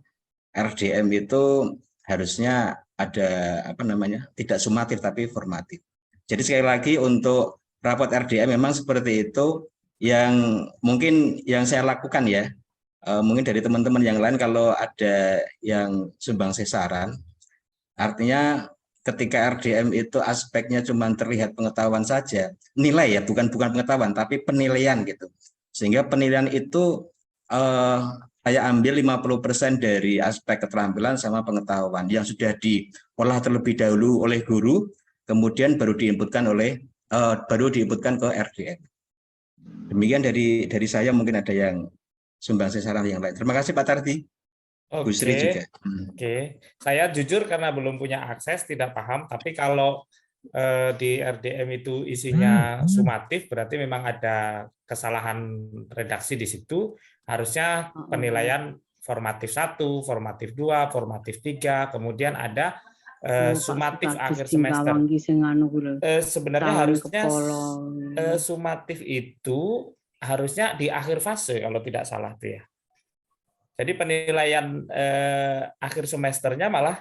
RDM itu harusnya ada tidak sumatif tapi formatif. Jadi sekali lagi untuk rapot RDM memang seperti itu yang mungkin yang saya lakukan ya, mungkin dari teman-teman yang lain kalau ada yang sumbangsi saran, artinya ketika RDM itu aspeknya cuma terlihat pengetahuan saja, nilai ya, bukan pengetahuan, tapi penilaian gitu. Sehingga penilaian itu saya ambil 50% dari aspek keterampilan sama pengetahuan yang sudah diolah terlebih dahulu oleh guru, kemudian baru diinputkan ke RDM. Demikian dari saya, mungkin ada yang sumbangsi saran yang lain. Terima kasih Pak Tardi. Bu Sri juga. Oke, saya jujur karena belum punya akses tidak paham. Tapi kalau di RDM itu isinya sumatif, berarti memang ada kesalahan redaksi di situ. Harusnya penilaian formatif 1, formatif 2, formatif 3, kemudian ada sumatif akhir semester. Sebenarnya harusnya sumatif itu harusnya di akhir fase kalau tidak salah tuh ya. Jadi penilaian akhir semesternya malah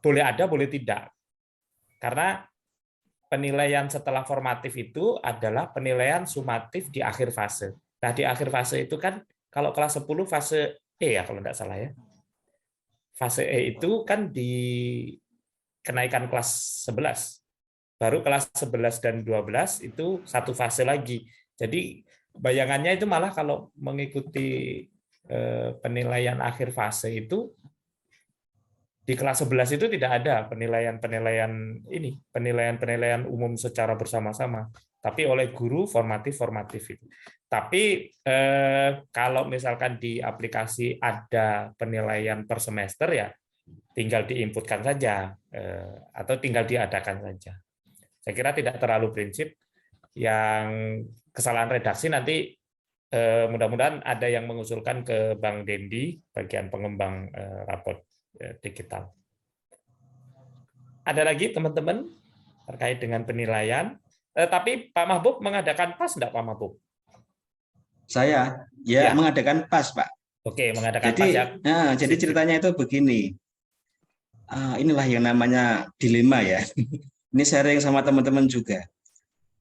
boleh ada, boleh tidak. Karena penilaian setelah formatif itu adalah penilaian sumatif di akhir fase. Nah, di akhir fase itu kan kalau kelas 10 fase E ya kalau tidak salah ya. Fase E itu kan di kenaikan kelas 11. Baru kelas 11 dan 12 itu satu fase lagi. Jadi bayangannya itu malah kalau mengikuti penilaian akhir fase itu di kelas 11 itu tidak ada penilaian umum secara bersama-sama, tapi oleh guru formatif itu. Tapi kalau misalkan di aplikasi ada penilaian per semester ya tinggal diinputkan saja atau tinggal diadakan saja. Saya kira tidak terlalu prinsip. Yang kesalahan redaksi nanti mudah-mudahan ada yang mengusulkan ke Bang Dendi, bagian pengembang raport digital. Ada lagi teman-teman terkait dengan penilaian? Tapi Pak Mahbub mengadakan PAS enggak Pak Mahbub? Saya ya mengadakan PAS Pak. Oke, mengadakan PAS ya. Nah, jadi ceritanya itu begini. Inilah yang namanya dilema ya. Ini sharing sama teman-teman juga.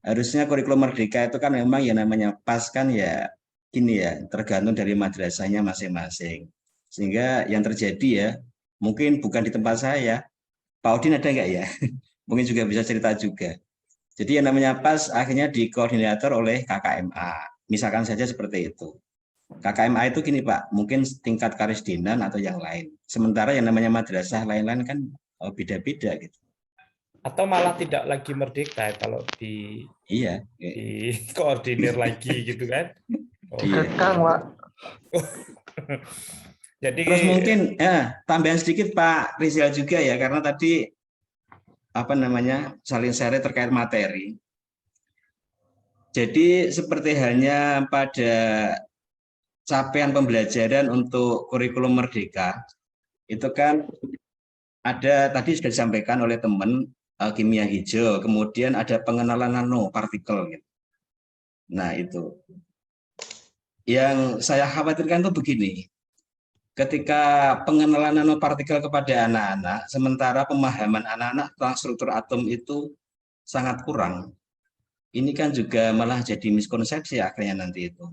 Harusnya kurikulum merdeka itu kan memang yang namanya PAS kan ya gini ya, tergantung dari madrasahnya masing-masing. Sehingga yang terjadi ya, mungkin bukan di tempat saya, Pak Odin ada nggak ya? Mungkin juga bisa cerita juga. Jadi yang namanya PAS akhirnya dikoordinator oleh KKMA. Misalkan saja seperti itu. KKMA itu gini Pak, mungkin tingkat karisdinan atau yang lain. Sementara yang namanya madrasah lain-lain kan beda-beda gitu. Atau malah tidak lagi merdeka kalau di koordinir lagi gitu kan? Pak. Jadi terus mungkin tambahan sedikit Pak Rizal juga ya, karena tadi saling share terkait materi. Jadi seperti halnya pada capaian pembelajaran untuk kurikulum merdeka itu kan ada tadi sudah disampaikan oleh teman kimia hijau, kemudian ada pengenalan nanopartikel. Nah itu yang saya khawatirkan itu begini. Ketika pengenalan nanopartikel kepada anak-anak, sementara pemahaman anak-anak tentang struktur atom itu sangat kurang. Ini kan juga malah jadi miskonsepsi akhirnya nanti itu.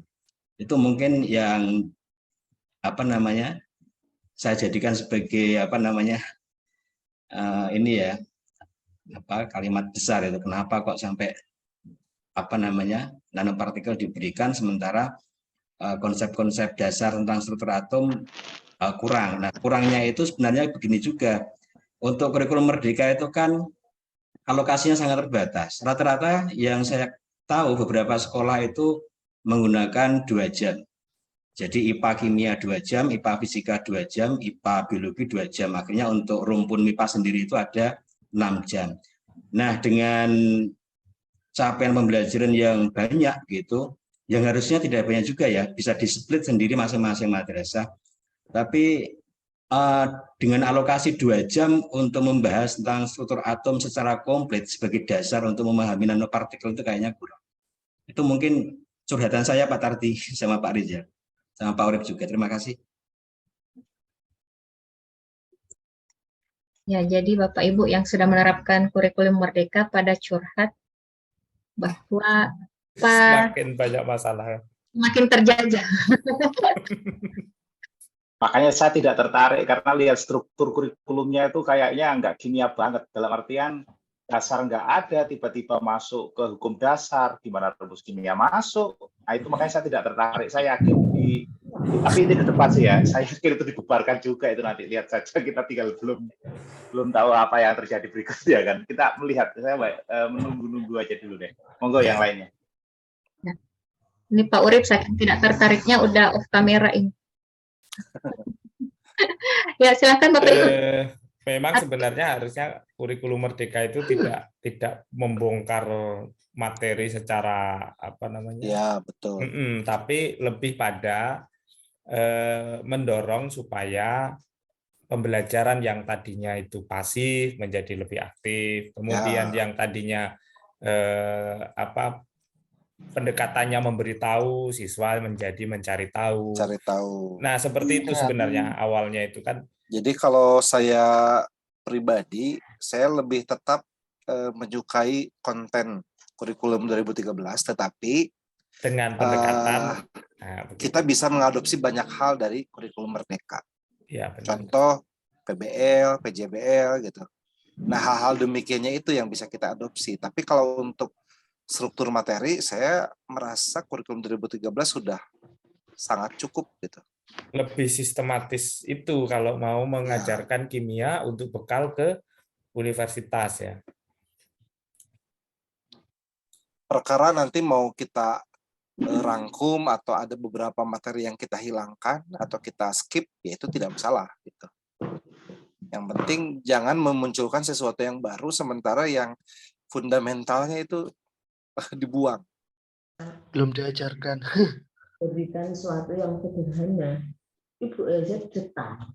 Itu mungkin yang saya jadikan sebagai ini ya kalimat besar itu. Kenapa kok sampai nanopartikel diberikan sementara konsep-konsep dasar tentang struktur atom kurang. Nah, kurangnya itu sebenarnya begini juga. Untuk kurikulum merdeka itu kan alokasinya sangat terbatas. Rata-rata yang saya tahu beberapa sekolah itu menggunakan 2 jam. Jadi IPA kimia 2 jam, IPA fisika 2 jam, IPA biologi 2 jam. Akhirnya untuk rumpun MIPA sendiri itu ada 6 jam. Nah, dengan capaian pembelajaran yang banyak gitu, yang harusnya tidak banyak juga ya, bisa di-split sendiri masing-masing madrasah. Tapi dengan alokasi 2 jam untuk membahas tentang struktur atom secara komplit sebagai dasar untuk memahami nanopartikel itu kayaknya kurang. Itu mungkin curhatan saya Pak Tardi sama Pak Rizal, sama Pak Urip juga. Terima kasih. Ya, jadi Bapak Ibu yang sudah menerapkan kurikulum merdeka pada curhat bahwa Semakin banyak masalah. Semakin terjajah. Makanya saya tidak tertarik karena lihat struktur kurikulumnya itu kayaknya nggak kimia banget. Dalam artian dasar nggak ada, tiba-tiba masuk ke hukum dasar, gimana rumus kimia masuk. Nah itu makanya saya tidak tertarik. Saya yakin tapi itu di depan sih ya. Saya yakin itu dibubarkan juga itu nanti lihat saja. Kita tinggal belum tahu apa yang terjadi berikutnya kan. Kita melihat. Saya menunggu aja dulu deh. Monggo yang lainnya. Ini Pak Urip saking tidak tertariknya udah off kamera ini. Ya silakan Bapak Ibu. Memang sebenarnya harusnya kurikulum merdeka itu tidak membongkar materi secara apa namanya? Ya, betul. Tapi lebih pada mendorong supaya pembelajaran yang tadinya itu pasif menjadi lebih aktif, kemudian yang tadinya pendekatannya memberitahu, siswa menjadi mencari tahu. Cari tahu. Nah, seperti itu sebenarnya awalnya itu kan. Jadi kalau saya pribadi, saya lebih tetap menyukai konten kurikulum 2013, tetapi dengan pendekatan kita bisa mengadopsi banyak hal dari kurikulum merdeka. Ya, benar. Contoh PBL, PJBL gitu. Nah, hal-hal demikiannya itu yang bisa kita adopsi. Tapi kalau untuk struktur materi, saya merasa kurikulum 2013 sudah sangat cukup gitu. Lebih sistematis itu kalau mau mengajarkan kimia untuk bekal ke universitas ya. Perkara nanti mau kita rangkum atau ada beberapa materi yang kita hilangkan atau kita skip, ya itu tidak masalah gitu. Yang penting jangan memunculkan sesuatu yang baru sementara yang fundamentalnya itu dibuang. Belum diajarkan. Berikan sesuatu yang sederhana. Ibu Elza cetak.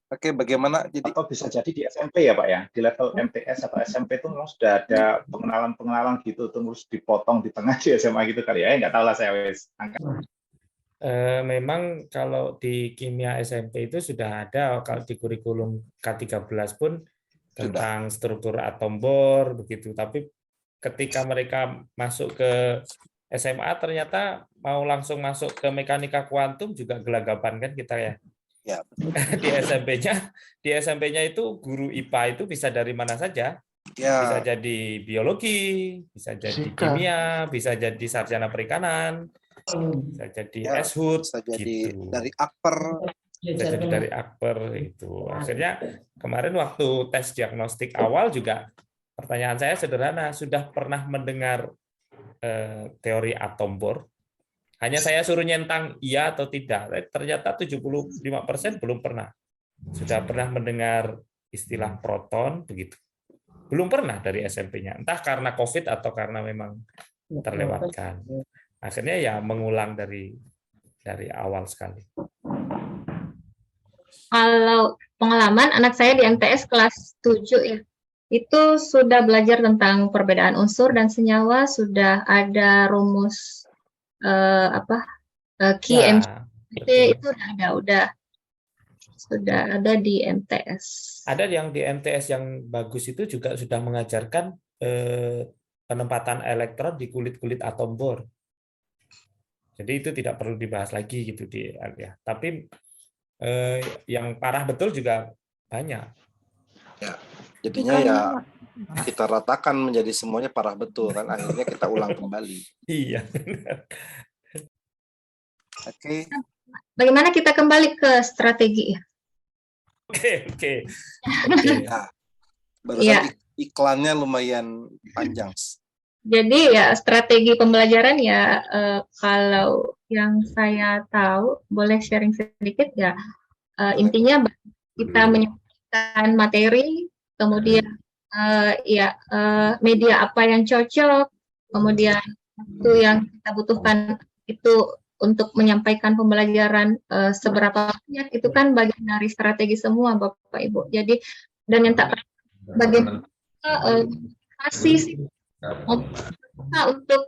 Oke, bagaimana? Jadi atau bisa jadi di SMP ya Pak ya, di level MTS atau SMP itu memang sudah ada pengenalan gitu, terus dipotong di tengah di SMA gitu kali ya, nggak tahu lah saya wes. Memang kalau di kimia SMP itu sudah ada, kalau di kurikulum K13 pun tentang struktur atom bor begitu, tapi ketika mereka masuk ke SMA ternyata mau langsung masuk ke mekanika kuantum juga gelagapan kan kita ya. Ya, di SMP-nya itu guru IPA itu bisa dari mana saja. Ya. Bisa jadi biologi, bisa jadi kimia, bisa jadi sarjana perikanan, bisa jadi eshud, bisa jadi gitu. dari akper. Bisa jadi dari akper itu. Akhirnya kemarin waktu tes diagnostik awal juga pertanyaan saya sederhana, sudah pernah mendengar teori atom bor? Hanya saya suruh nyentang iya atau tidak. Ternyata 75% belum pernah. Sudah pernah mendengar istilah proton begitu. Belum pernah dari SMP-nya. Entah karena COVID atau karena memang terlewatkan. Akhirnya ya mengulang dari awal sekali. Kalau pengalaman anak saya di MTS kelas 7 ya. Itu sudah belajar tentang perbedaan unsur dan senyawa, sudah ada rumus QMC itu sudah ada di MTS. Ada yang di MTS yang bagus itu juga sudah mengajarkan penempatan elektron di kulit-kulit atom bor. Jadi itu tidak perlu dibahas lagi gitu ya. Tapi yang parah betul juga banyak. Ya, jadinya ya kita ratakan menjadi semuanya parah betul kan, akhirnya kita ulang kembali. Iya. Oke. Bagaimana kita kembali ke strategi ya? Oke. Nah, barusan iklannya lumayan panjang. Jadi ya strategi pembelajaran ya kalau yang saya tahu boleh sharing sedikit ya, intinya kita menyampaikan materi, kemudian media apa yang cocok, kemudian waktu yang kita butuhkan itu untuk menyampaikan pembelajaran seberapa banyak, itu kan bagian dari strategi semua Bapak Ibu. Jadi dan yang tak bagaimana untuk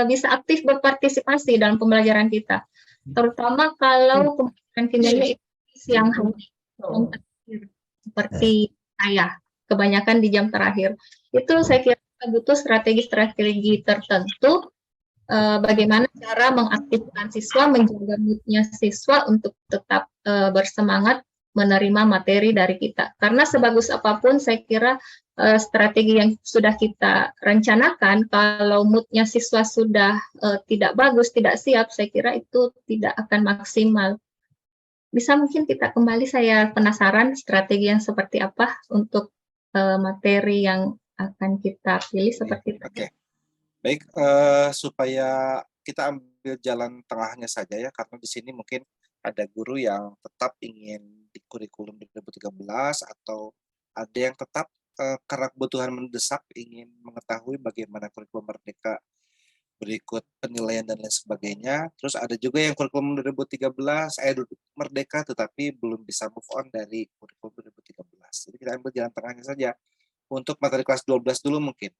bisa aktif berpartisipasi dalam pembelajaran kita, terutama kalau pembelajaran kimianya itu siang hari seperti saya kebanyakan di jam terakhir. Itu saya kira kita butuh strategi tertentu bagaimana cara mengaktifkan siswa, menjaga mood-nya siswa untuk tetap bersemangat menerima materi dari kita. Karena sebagus apapun saya kira strategi yang sudah kita rencanakan, kalau mood-nya siswa sudah tidak bagus, tidak siap, saya kira itu tidak akan maksimal. Bisa mungkin kita kembali, saya penasaran strategi yang seperti apa untuk materi yang akan kita pilih seperti itu. Oke. Baik, supaya kita ambil jalan tengahnya saja ya, karena di sini mungkin ada guru yang tetap ingin di kurikulum 2013 atau ada yang tetap karena kebutuhan mendesak ingin mengetahui bagaimana kurikulum Merdeka berikut penilaian dan lain sebagainya. Terus ada juga yang kurikulum 2013 Merdeka tetapi belum bisa move on dari kurikulum 2013. Jadi kita ambil jalan tengahnya saja. Untuk materi kelas 12 dulu mungkin.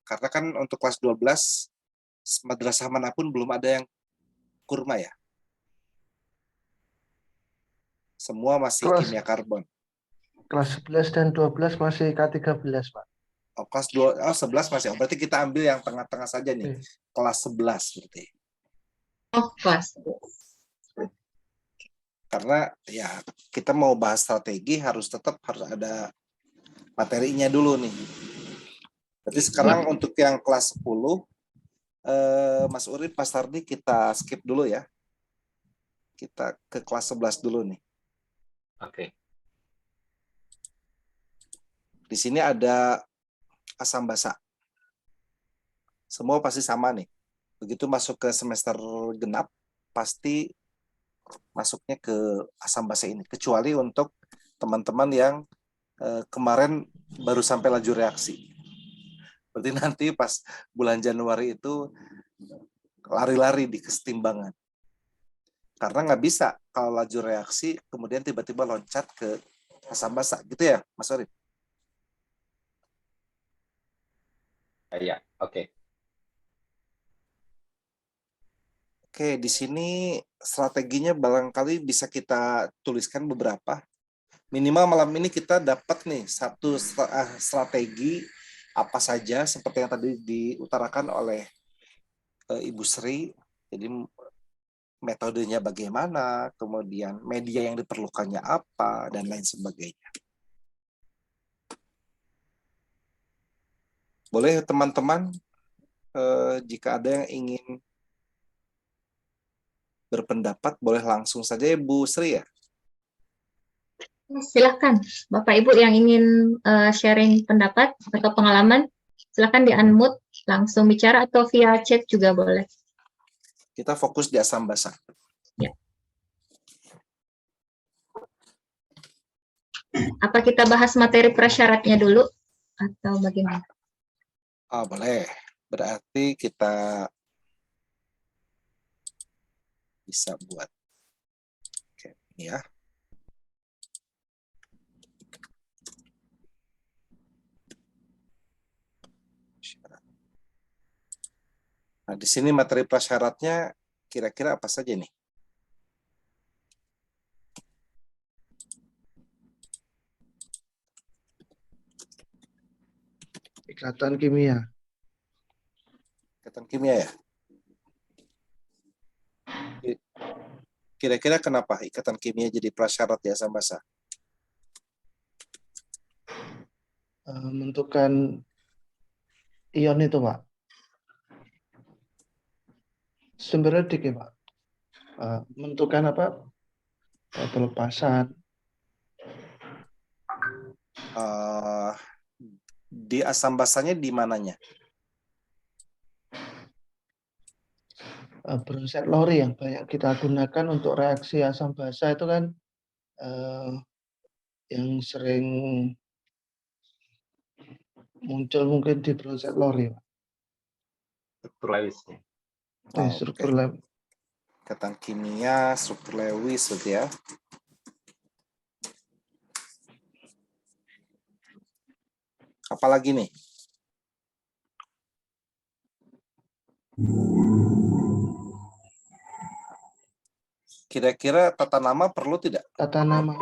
Karena kan untuk kelas 12 madrasah manapun belum ada yang kurma ya. Semua masih kimia karbon. Kelas 11 dan 12 masih K13, Pak. Oh, kelas 11 masih. Oh, berarti kita ambil yang tengah-tengah saja nih. Kelas 11 berarti. Oh, kelas. Karena ya kita mau bahas strategi harus ada materinya dulu nih. Berarti sekarang untuk yang kelas 10, Mas Urip, Mas Tardi kita skip dulu ya. Kita ke kelas 11 dulu nih. Oke. Di sini ada asam basa. Semua pasti sama nih. Begitu masuk ke semester genap, pasti masuknya ke asam basa ini. Kecuali untuk teman-teman yang kemarin baru sampai laju reaksi. Berarti nanti pas bulan Januari itu lari-lari di kesetimbangan. Karena nggak bisa kalau laju reaksi kemudian tiba-tiba loncat ke asam basa, gitu ya, Mas Orif? Ya, oke. Oke, di sini strateginya barangkali bisa kita tuliskan beberapa. Minimal malam ini kita dapat nih satu strategi apa saja seperti yang tadi diutarakan oleh Ibu Sri. Jadi metodenya bagaimana, kemudian media yang diperlukannya apa, dan lain sebagainya. Boleh teman-teman, jika ada yang ingin berpendapat, boleh langsung saja Ibu Sri ya. Silakan, Bapak Ibu yang ingin sharing pendapat atau pengalaman, silakan di-unmute, langsung bicara atau via chat juga boleh. Kita fokus di asam basa. Ya. Apa kita bahas materi prasyaratnya dulu atau bagaimana? Oh, boleh. Berarti kita bisa buat. Oke, ini ya. Nah, di sini materi prasyaratnya kira-kira apa saja nih? Ikatan kimia. Ikatan kimia ya? Kira-kira kenapa ikatan kimia jadi prasyarat di asam basa? Menentukan ion itu, Pak. Sumber redik ya, Pak. Menentukan apa? Pelepasan. Di asam basanya di mananya? Bronsted Lowry yang banyak kita gunakan untuk reaksi asam basa itu kan yang sering muncul mungkin di Bronsted Lowry, Pak. Struktur Lewis. Struktur Lewis. Ikatan kimia, struktur Lewis gitu ya. Apalagi nih? Kira-kira tata nama perlu tidak? Tata nama.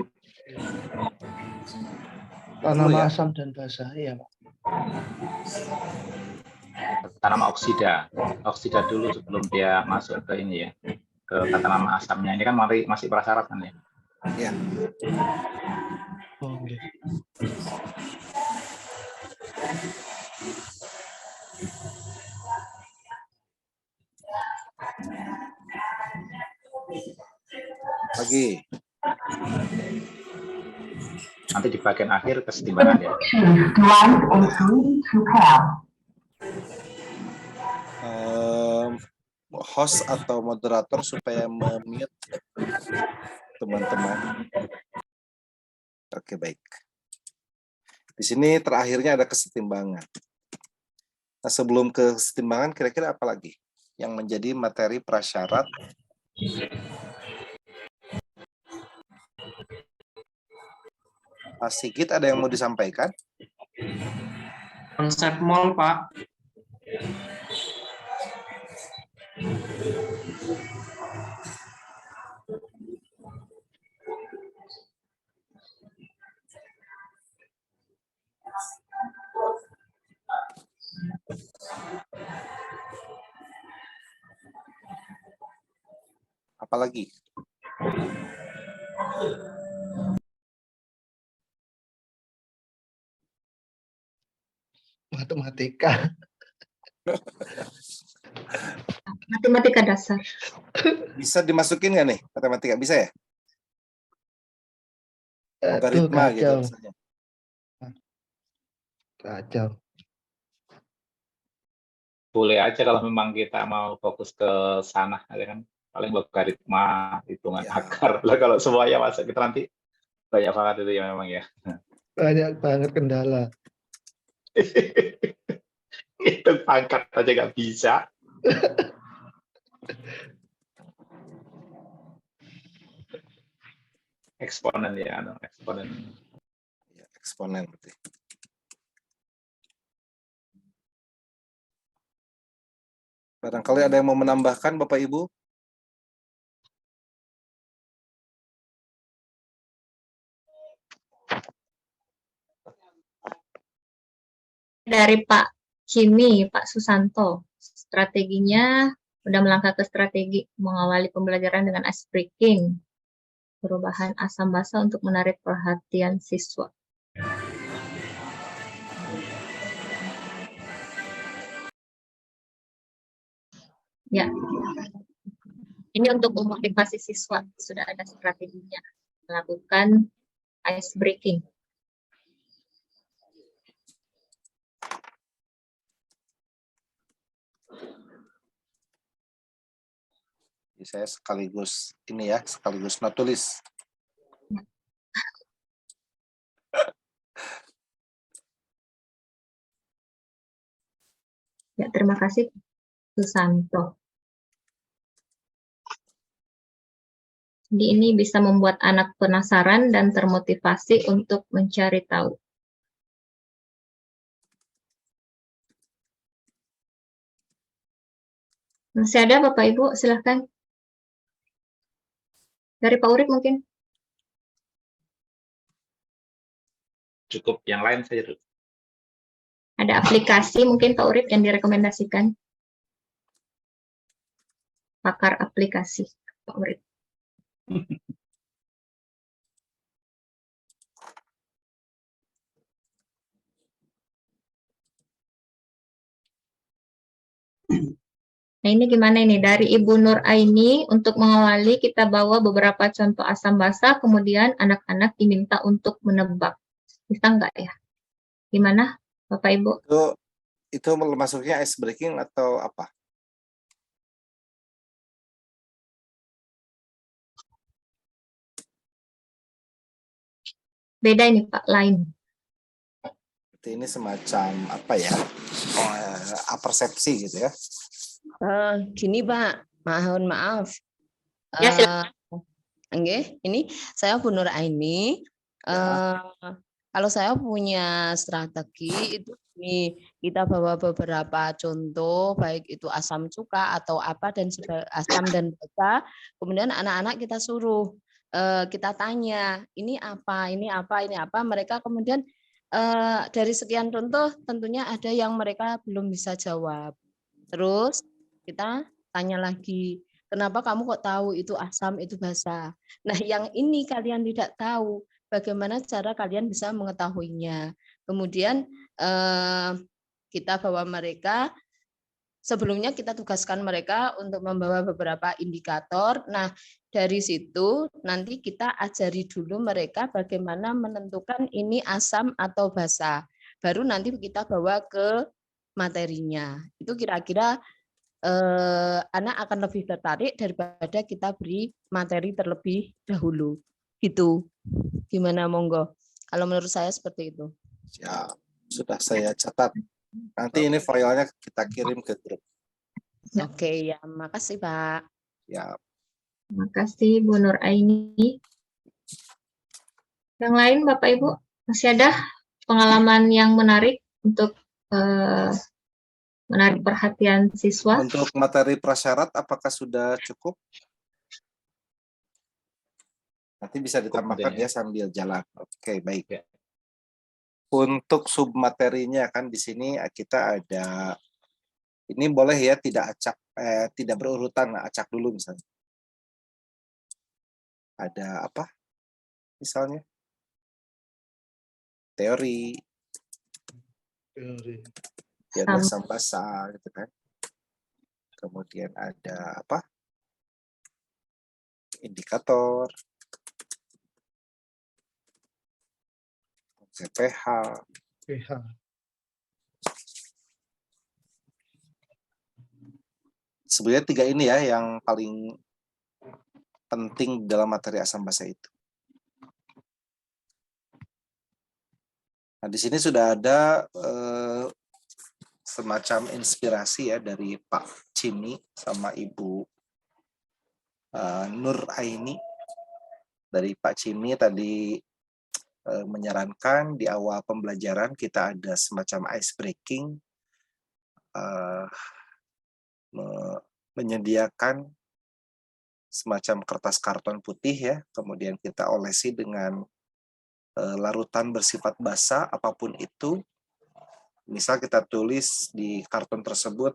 Tata nama asam dan basa, ya Pak. kata nama oksida dulu sebelum dia masuk ke ini ya, ke kata nama asamnya. Ini kan masih prasyarat kan ya? Ya. Oke. Lagi. Nanti di bagian akhir kesetimbangan ya. Host atau moderator supaya memute teman-teman. Oke, baik. Di sini terakhirnya ada kesetimbangan. Nah, sebelum kesetimbangan, kira-kira apa lagi yang menjadi materi prasyarat? Pak Sigit, ada yang mau disampaikan? Konsep mall, Pak. Apalagi? Matematika. Matematika dasar. Bisa dimasukin nggak nih matematika? Bisa ya? Aduh, Logaritma gitu kacau. misalnya. Kacau. Boleh aja kalau memang kita mau fokus ke sana, ya kan? Paling logaritma, hitungan akar. Lah kalau semuanya masuk kita nanti banyak banget itu ya memang ya. Banyak banget kendala. Itu pangkat aja nggak bisa. Eksponen ya, eksponen. Ya, eksponen berarti. Barangkali ada yang mau menambahkan, Bapak Ibu? Dari Pak Kimi, Pak Susanto, strateginya udah melangkah ke strategi mengawali pembelajaran dengan ice breaking, perubahan asam basa untuk menarik perhatian siswa. Ya, ini untuk memotivasi siswa, sudah ada strateginya, melakukan ice breaking. Saya sekaligus ini ya, sekaligus not tulis. Ya, terima kasih Susanto. Jadi ini bisa membuat anak penasaran dan termotivasi untuk mencari tahu. Masih ada Bapak Ibu, silahkan. Dari Pak Urip mungkin. Cukup yang lain saja dulu. Ada aplikasi mungkin Pak Urip yang direkomendasikan. Pakar aplikasi Pak Urip. Nah ini gimana ini, dari Ibu Nur Aini untuk mengawali kita bawa beberapa contoh asam basa, kemudian anak-anak diminta untuk menebak. Bisa nggak ya? Gimana Bapak Ibu? Itu masuknya ice breaking atau apa? Beda ini Pak, lain. Ini semacam apa ya? Apersepsi gitu ya? Gini Pak, mohon maaf. Ya, silakan. Ini saya Bu Nur Aini. Kalau saya punya strategi itu ini, kita bawa beberapa contoh, baik itu asam cuka atau apa dan asam dan basa. Kemudian anak-anak kita suruh, kita tanya, ini apa, ini apa, ini apa. Mereka kemudian dari sekian contoh tentunya ada yang mereka belum bisa jawab. Terus kita tanya lagi, kenapa kamu kok tahu itu asam, itu basa? Nah, yang ini kalian tidak tahu, bagaimana cara kalian bisa mengetahuinya. Kemudian kita bawa mereka, sebelumnya kita tugaskan mereka untuk membawa beberapa indikator. Nah, dari situ nanti kita ajari dulu mereka bagaimana menentukan ini asam atau basa. Baru nanti kita bawa ke materinya. Itu kira-kira anak akan lebih tertarik daripada kita beri materi terlebih dahulu. Gitu. Gimana, monggo? Kalau menurut saya seperti itu. Ya, sudah saya catat. Nanti ini filenya kita kirim ke grup. Oke, ya, makasih Pak. Ya. Terima kasih Bu Nur Aini. Yang lain Bapak Ibu, masih ada pengalaman yang menarik untuk menarik perhatian siswa? Untuk materi prasyarat apakah sudah cukup? Nanti bisa ditambahkan ya sambil jalan. Oke, baik. Untuk submaterinya kan di sini kita ada, ini boleh ya tidak acak, tidak berurutan, acak dulu misalnya. Ada apa? Misalnya teori asam basa gitu kan. Kemudian ada apa? Indikator, pH. Sebenarnya 3 ini ya yang paling penting dalam materi asam basa itu. Nah, di sini sudah ada semacam inspirasi ya dari Pak Cimi sama Ibu Nur Aini. Dari Pak Cimi tadi menyarankan di awal pembelajaran kita ada semacam ice breaking, menyediakan semacam kertas karton putih ya, kemudian kita olesi dengan larutan bersifat basa apapun itu. Misal kita tulis di karton tersebut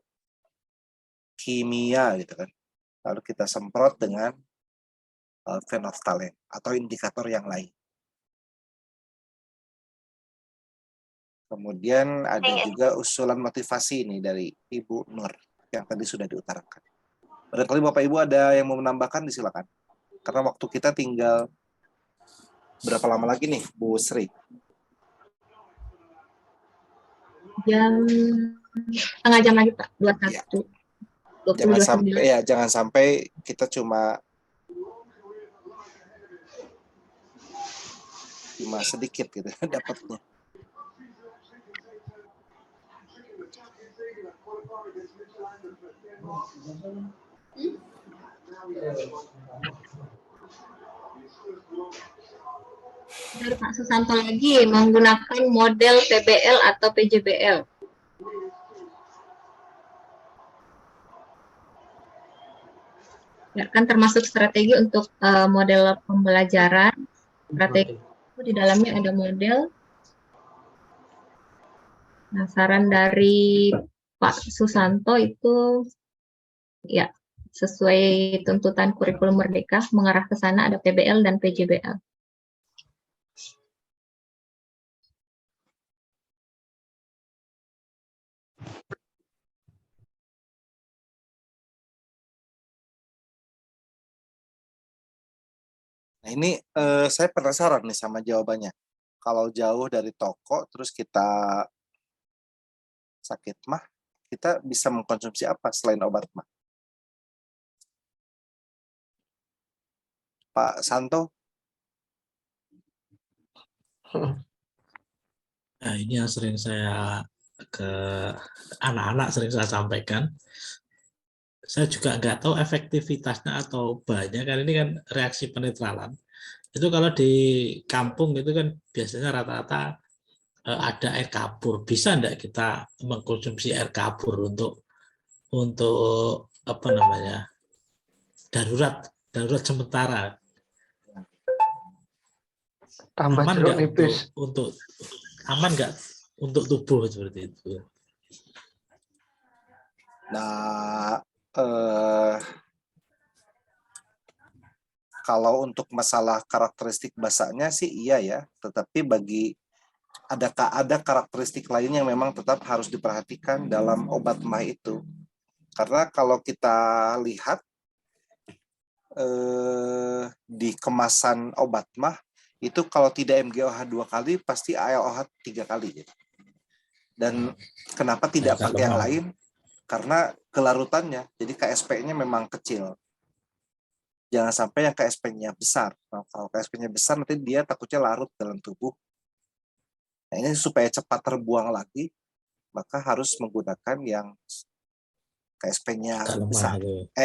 kimia gitu kan, lalu kita semprot dengan fenoftalen atau indikator yang lain. Kemudian ada juga usulan motivasi ini dari Ibu Nur yang tadi sudah diutarakan. Barangkali Bapak Ibu ada yang mau menambahkan, disilakan. Karena waktu kita tinggal berapa lama lagi nih, Bu Sri? Setengah jam lagi Pak, 21. Ya. Jangan sampai kita cuma sedikit gitu dapatnya. Dari Pak Susanto lagi, menggunakan model PBL atau PJBL. Ya, kan termasuk strategi untuk model pembelajaran. Strategi itu di dalamnya ada model. Nah, saran dari Pak Susanto itu ya sesuai tuntutan kurikulum Merdeka, mengarah ke sana ada PBL dan PJBL. Nah, ini saya penasaran nih sama jawabannya. Kalau jauh dari toko, terus kita sakit mah, kita bisa mengkonsumsi apa selain obat mah? Pak Santo? Nah, ini yang sering saya ke anak-anak sering saya sampaikan. Saya juga nggak tahu efektivitasnya atau banyak, kan ini kan reaksi penetralan. Itu kalau di kampung itu kan biasanya rata-rata ada air kapur. Bisa enggak kita mengkonsumsi air kapur untuk apa namanya, darurat sementara? Tambah jeruk nipis. Untuk aman nggak untuk tubuh seperti itu? Nah, kalau untuk masalah karakteristik basanya sih iya ya, tetapi ada karakteristik lain yang memang tetap harus diperhatikan dalam obat mah itu. Karena kalau kita lihat di kemasan obat mah itu kalau tidak MgOH 2 kali pasti ALOH 3 kali. Dan kenapa tidak pakai yang lain? Karena kelarutannya, jadi KSP-nya memang kecil. Jangan sampai yang KSP-nya besar. Nah, kalau KSP-nya besar nanti dia takutnya larut dalam tubuh. Nah, ini supaya cepat terbuang lagi, maka harus menggunakan yang KSP-nya besar,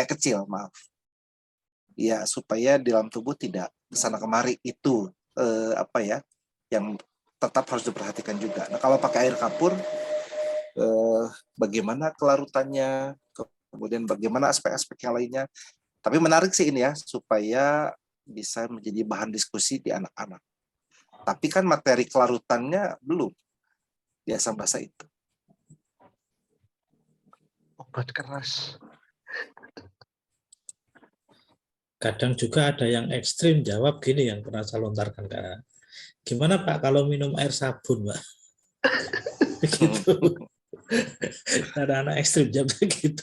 kecil, maaf. Ya, supaya di dalam tubuh tidak kesana kemari. Itu yang tetap harus diperhatikan juga. Nah, kalau pakai air kapur, bagaimana kelarutannya, kemudian bagaimana aspek-aspek yang lainnya. Tapi menarik sih ini ya, supaya bisa menjadi bahan diskusi di anak-anak. Tapi kan materi kelarutannya belum di asam basa itu. Obat keras. Kadang juga ada yang ekstrim jawab gini yang pernah saya lontarkan ke anak. Gimana Pak kalau minum air sabun, Pak? Begitu. Ada anak ekstrim jawab gitu.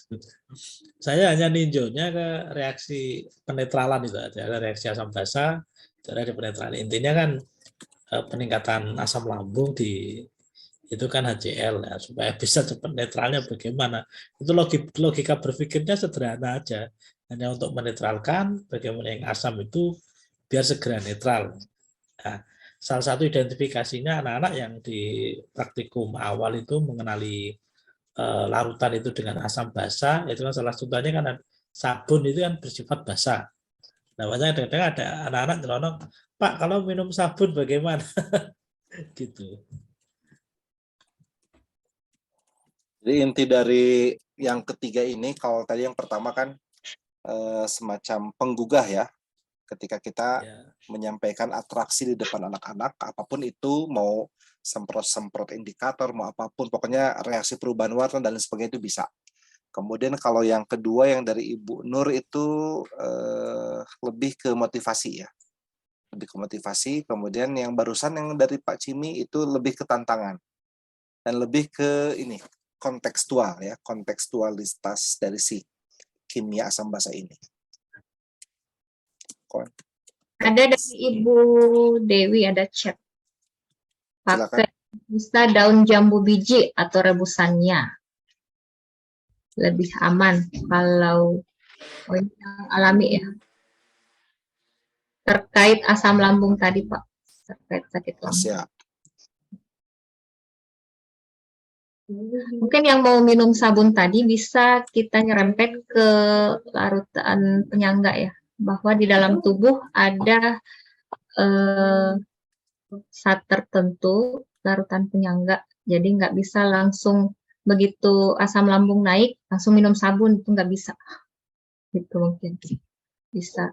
Saya hanya ninjaunya ke reaksi penetralan itu aja, ada reaksi asam basa, ada penetralan. Intinya kan peningkatan asam lambung itu kan HCl ya, supaya bisa cepat netralnya bagaimana. Itu logika berpikirnya sederhana aja. Hanya untuk menetralkan bagaimana yang asam itu biar segera netral. Nah, salah satu identifikasinya anak-anak yang di praktikum awal itu mengenali larutan itu dengan asam basa, itu kan salah satunya kan sabun itu kan bersifat basa. Nah, makanya kadang-kadang ada anak-anak nyelonong, Pak kalau minum sabun bagaimana? Gitu. Jadi inti dari yang ketiga ini, kalau tadi yang pertama kan semacam penggugah ya, ketika kita menyampaikan atraksi di depan anak-anak, apapun itu, mau semprot-semprot indikator, mau apapun, pokoknya reaksi perubahan warna dan lain sebagainya itu bisa. Kemudian kalau yang kedua yang dari Ibu Nur itu lebih ke motivasi ya, lebih ke motivasi. Kemudian yang barusan yang dari Pak Cimi itu lebih ke tantangan dan lebih ke ini kontekstual ya, kontekstualitas dari si kimia asam basa ini. Ada dari Ibu Dewi, ada chat. Pakai bisa daun jambu biji atau rebusannya. Lebih aman kalau ini alami ya. Terkait asam lambung tadi, Pak. Terkait sakit lambung. Siap. Mungkin yang mau minum sabun tadi bisa kita nyerempet ke larutan penyangga ya, bahwa di dalam tubuh ada zat tertentu larutan penyangga, jadi nggak bisa langsung begitu asam lambung naik langsung minum sabun, itu nggak bisa. Gitu mungkin bisa.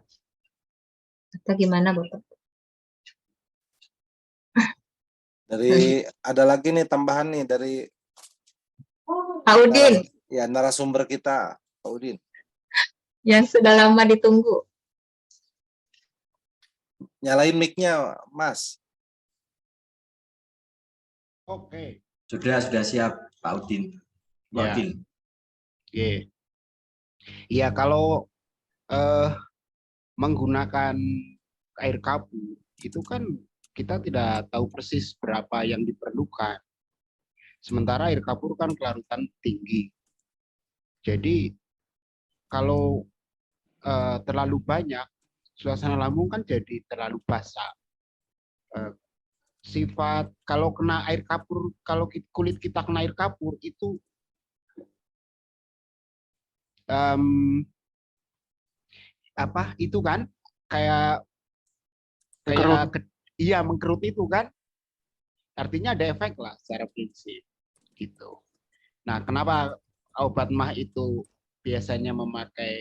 Atau gimana Bapak? Dari ada lagi nih tambahan nih dari Pak Udin. Ya, narasumber kita, Pak Udin. Yang sudah lama ditunggu. Nyalain mic-nya, Mas. Oke. Sudah siap, Pak Udin. Pak Udin. Oke. Ya, kalau menggunakan air kapur, itu kan kita tidak tahu persis berapa yang diperlukan. Sementara air kapur kan kelarutan tinggi. Jadi kalau terlalu banyak, suasana lambung kan jadi terlalu basah. Sifat kalau kena air kapur, kalau kulit kita kena air kapur itu itu kan kayak iya mengkerut itu kan, artinya ada efek lah secara prinsip gitu. Nah, kenapa obat mah itu biasanya memakai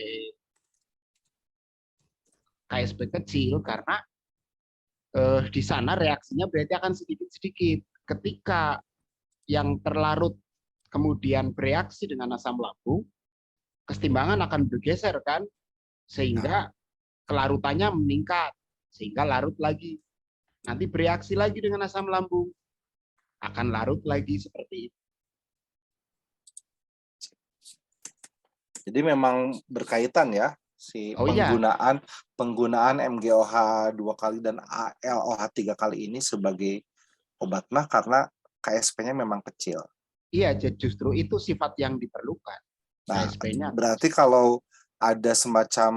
KSP kecil? Karena di sana reaksinya berarti akan sedikit-sedikit. ketika yang terlarut kemudian bereaksi dengan asam lambung, kesetimbangan akan bergeser kan, sehingga kelarutannya meningkat, sehingga larut lagi. Nanti bereaksi lagi dengan asam lambung, akan larut lagi seperti itu. Jadi memang berkaitan ya si penggunaan MgOH 2 kali dan ALOH 3 kali ini sebagai obat mah karena KSP-nya memang kecil. Iya, justru itu sifat yang diperlukan. Nah, KSP-nya. berarti kalau ada semacam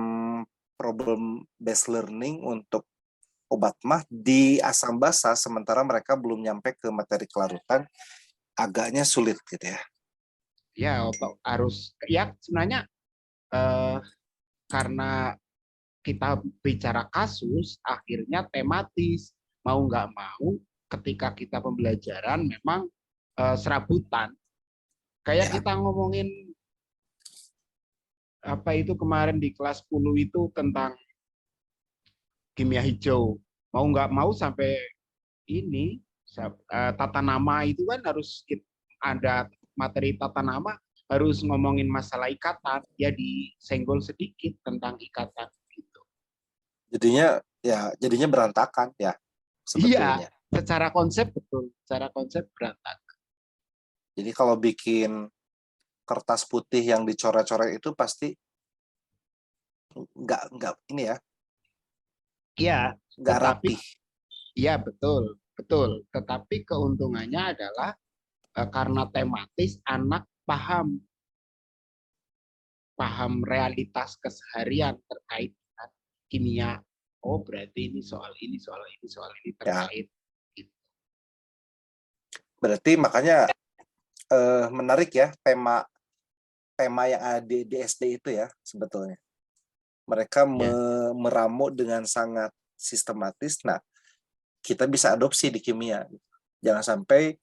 problem based learning untuk obat mah di asam basa, sementara mereka belum nyampe ke materi kelarutan, agaknya sulit gitu ya. Ya, harus ya sebenarnya karena kita bicara kasus, akhirnya tematis. Mau nggak mau, ketika kita pembelajaran memang serabutan. Kayak kita ngomongin apa itu kemarin di kelas 10 itu tentang kimia hijau. Mau nggak mau sampai ini tata nama itu kan harus ada materi tata nama, harus ngomongin masalah ikatan, ya disenggol sedikit tentang ikatan gitu. Jadinya berantakan ya sebetulnya. Iya, secara konsep betul, secara konsep berantakan. Jadi kalau bikin kertas putih yang dicoret-coret itu pasti nggak ini ya. Iya, nggak rapi. Iya, betul. Tetapi keuntungannya adalah karena tematis, anak paham realitas keseharian terkait dengan kimia. Oh, berarti ini soal ini terkait. Ya. Berarti makanya menarik ya tema yang ada di SD itu ya sebetulnya. Mereka meramu dengan sangat sistematis. Nah, kita bisa adopsi di kimia. Jangan sampai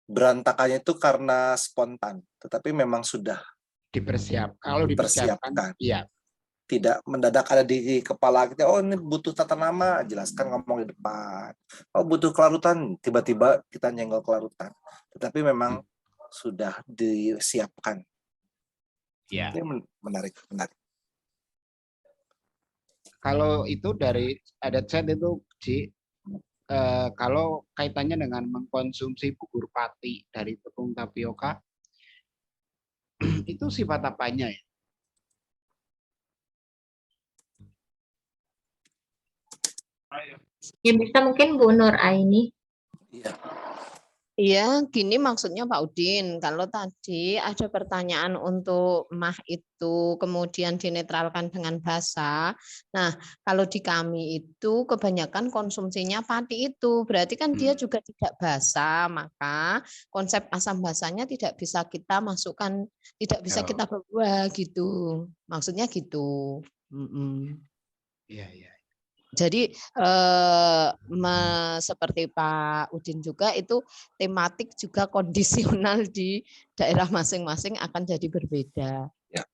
berantakannya itu karena spontan, tetapi memang sudah dipersiapkan. Kalau dipersiapkan, iya. Tidak mendadak ada di kepala kita, oh ini butuh tata nama, jelaskan ngomong di depan. Oh butuh kelarutan, tiba-tiba kita nyenggol kelarutan. Tetapi memang sudah disiapkan. Ya. Ini menarik. Kalau itu dari ada chat itu kalau kaitannya dengan mengkonsumsi bubur pati dari tepung tapioka, itu sifat apanya ya? Ya bisa mungkin Bu Nur Aini. Iya, gini maksudnya Pak Udin. Kalau tadi ada pertanyaan untuk mah itu kemudian dinetralkan dengan basa. Nah, kalau di kami itu kebanyakan konsumsinya pati itu. Berarti kan dia juga tidak basa, maka konsep asam basanya tidak bisa kita masukkan, tidak bisa kita bawa gitu. Maksudnya gitu. Iya. Jadi seperti Pak Udin juga itu tematik juga kondisional di daerah masing-masing akan jadi berbeda. Ya.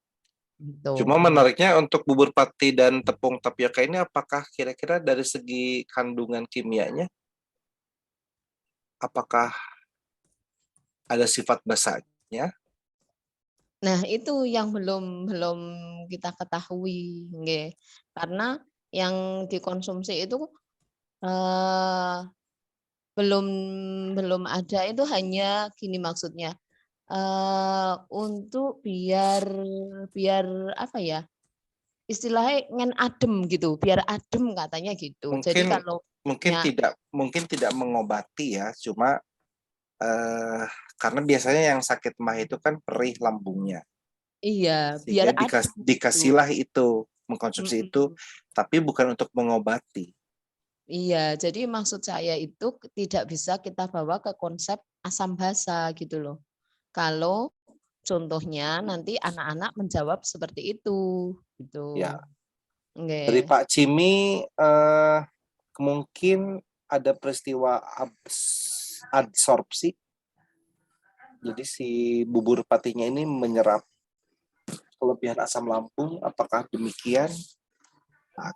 Gitu. Cuma menariknya untuk bubur pati dan tepung tapioka ini apakah kira-kira dari segi kandungan kimianya apakah ada sifat basanya? Nah, itu yang belum kita ketahui, nggih. Karena yang dikonsumsi itu belum ada, itu hanya gini maksudnya, untuk biar apa ya, istilahnya ngen adem gitu, biar adem katanya gitu. Jadi kalau mungkin tidak mengobati ya, cuma karena biasanya yang sakit mah itu kan perih lambungnya. Iya, biar dikasihlah itu, mengkonsumsi itu, tapi bukan untuk mengobati. Iya, jadi maksud saya itu tidak bisa kita bawa ke konsep asam basa gitu loh. Kalau contohnya nanti anak-anak menjawab seperti itu, gitu. Ya. Okay. Dari Pak Cimi mungkin ada peristiwa adsorpsi. Jadi si bubur patinya ini menyerap kelebihan asam lambung, apakah demikian? Nah,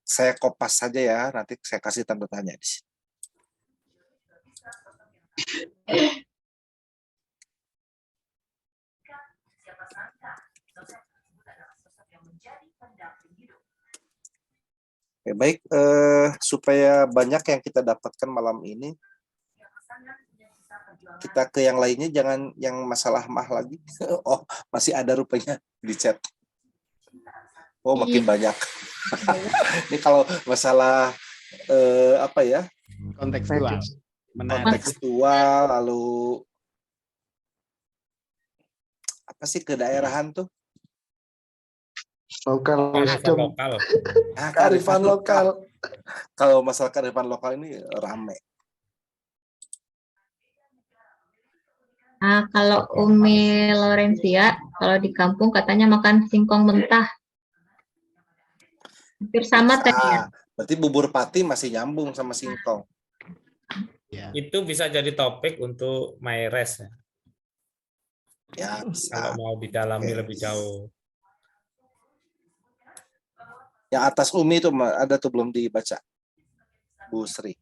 saya kopas saja ya, nanti saya kasih tanda tanya di sini. Oke, baik, supaya banyak yang kita dapatkan malam ini, kita ke yang lainnya, jangan yang masalah mah lagi. Oh, masih ada rupanya di chat. Oh, makin banyak. Ini kalau masalah apa ya? Kontekstual. Kontekstual, lalu apa sih kedaerahan tuh? Lokal Kearifan wisdom. lokal. Nah, Kearifan lokal. Kalau masalah kearifan lokal ini rame. Nah, kalau Umi Lorencia, kalau di kampung katanya makan singkong mentah. Hampir sama tadi ya. Berarti bubur pati masih nyambung sama singkong. Itu bisa jadi topik untuk MyRes. Ya, bisa. Kalau mau didalami lebih jauh. Yang atas Umi itu ada tuh belum dibaca, Bu Sri.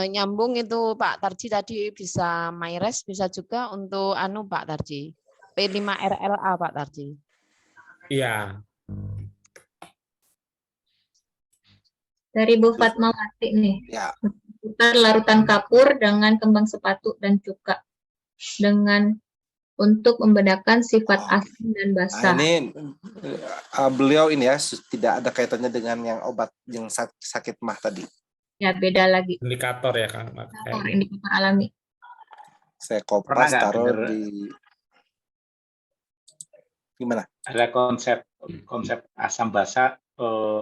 Nyambung itu Pak Tarji tadi bisa MyRes, bisa juga untuk Pak Tarji. P5RLA Pak Tarji. Iya. Dari Bu Fatmawati nih. Ya. Putar larutan kapur dengan kembang sepatu dan cuka. Dengan untuk membedakan sifat asin dan basah. Nah, ini beliau ini ya tidak ada kaitannya dengan yang obat yang sakit mah tadi. Ya, beda lagi. Indikator ya Kang. Indikator alami. Saya kopas nggak taruh denger? di gimana? Ada konsep asam basa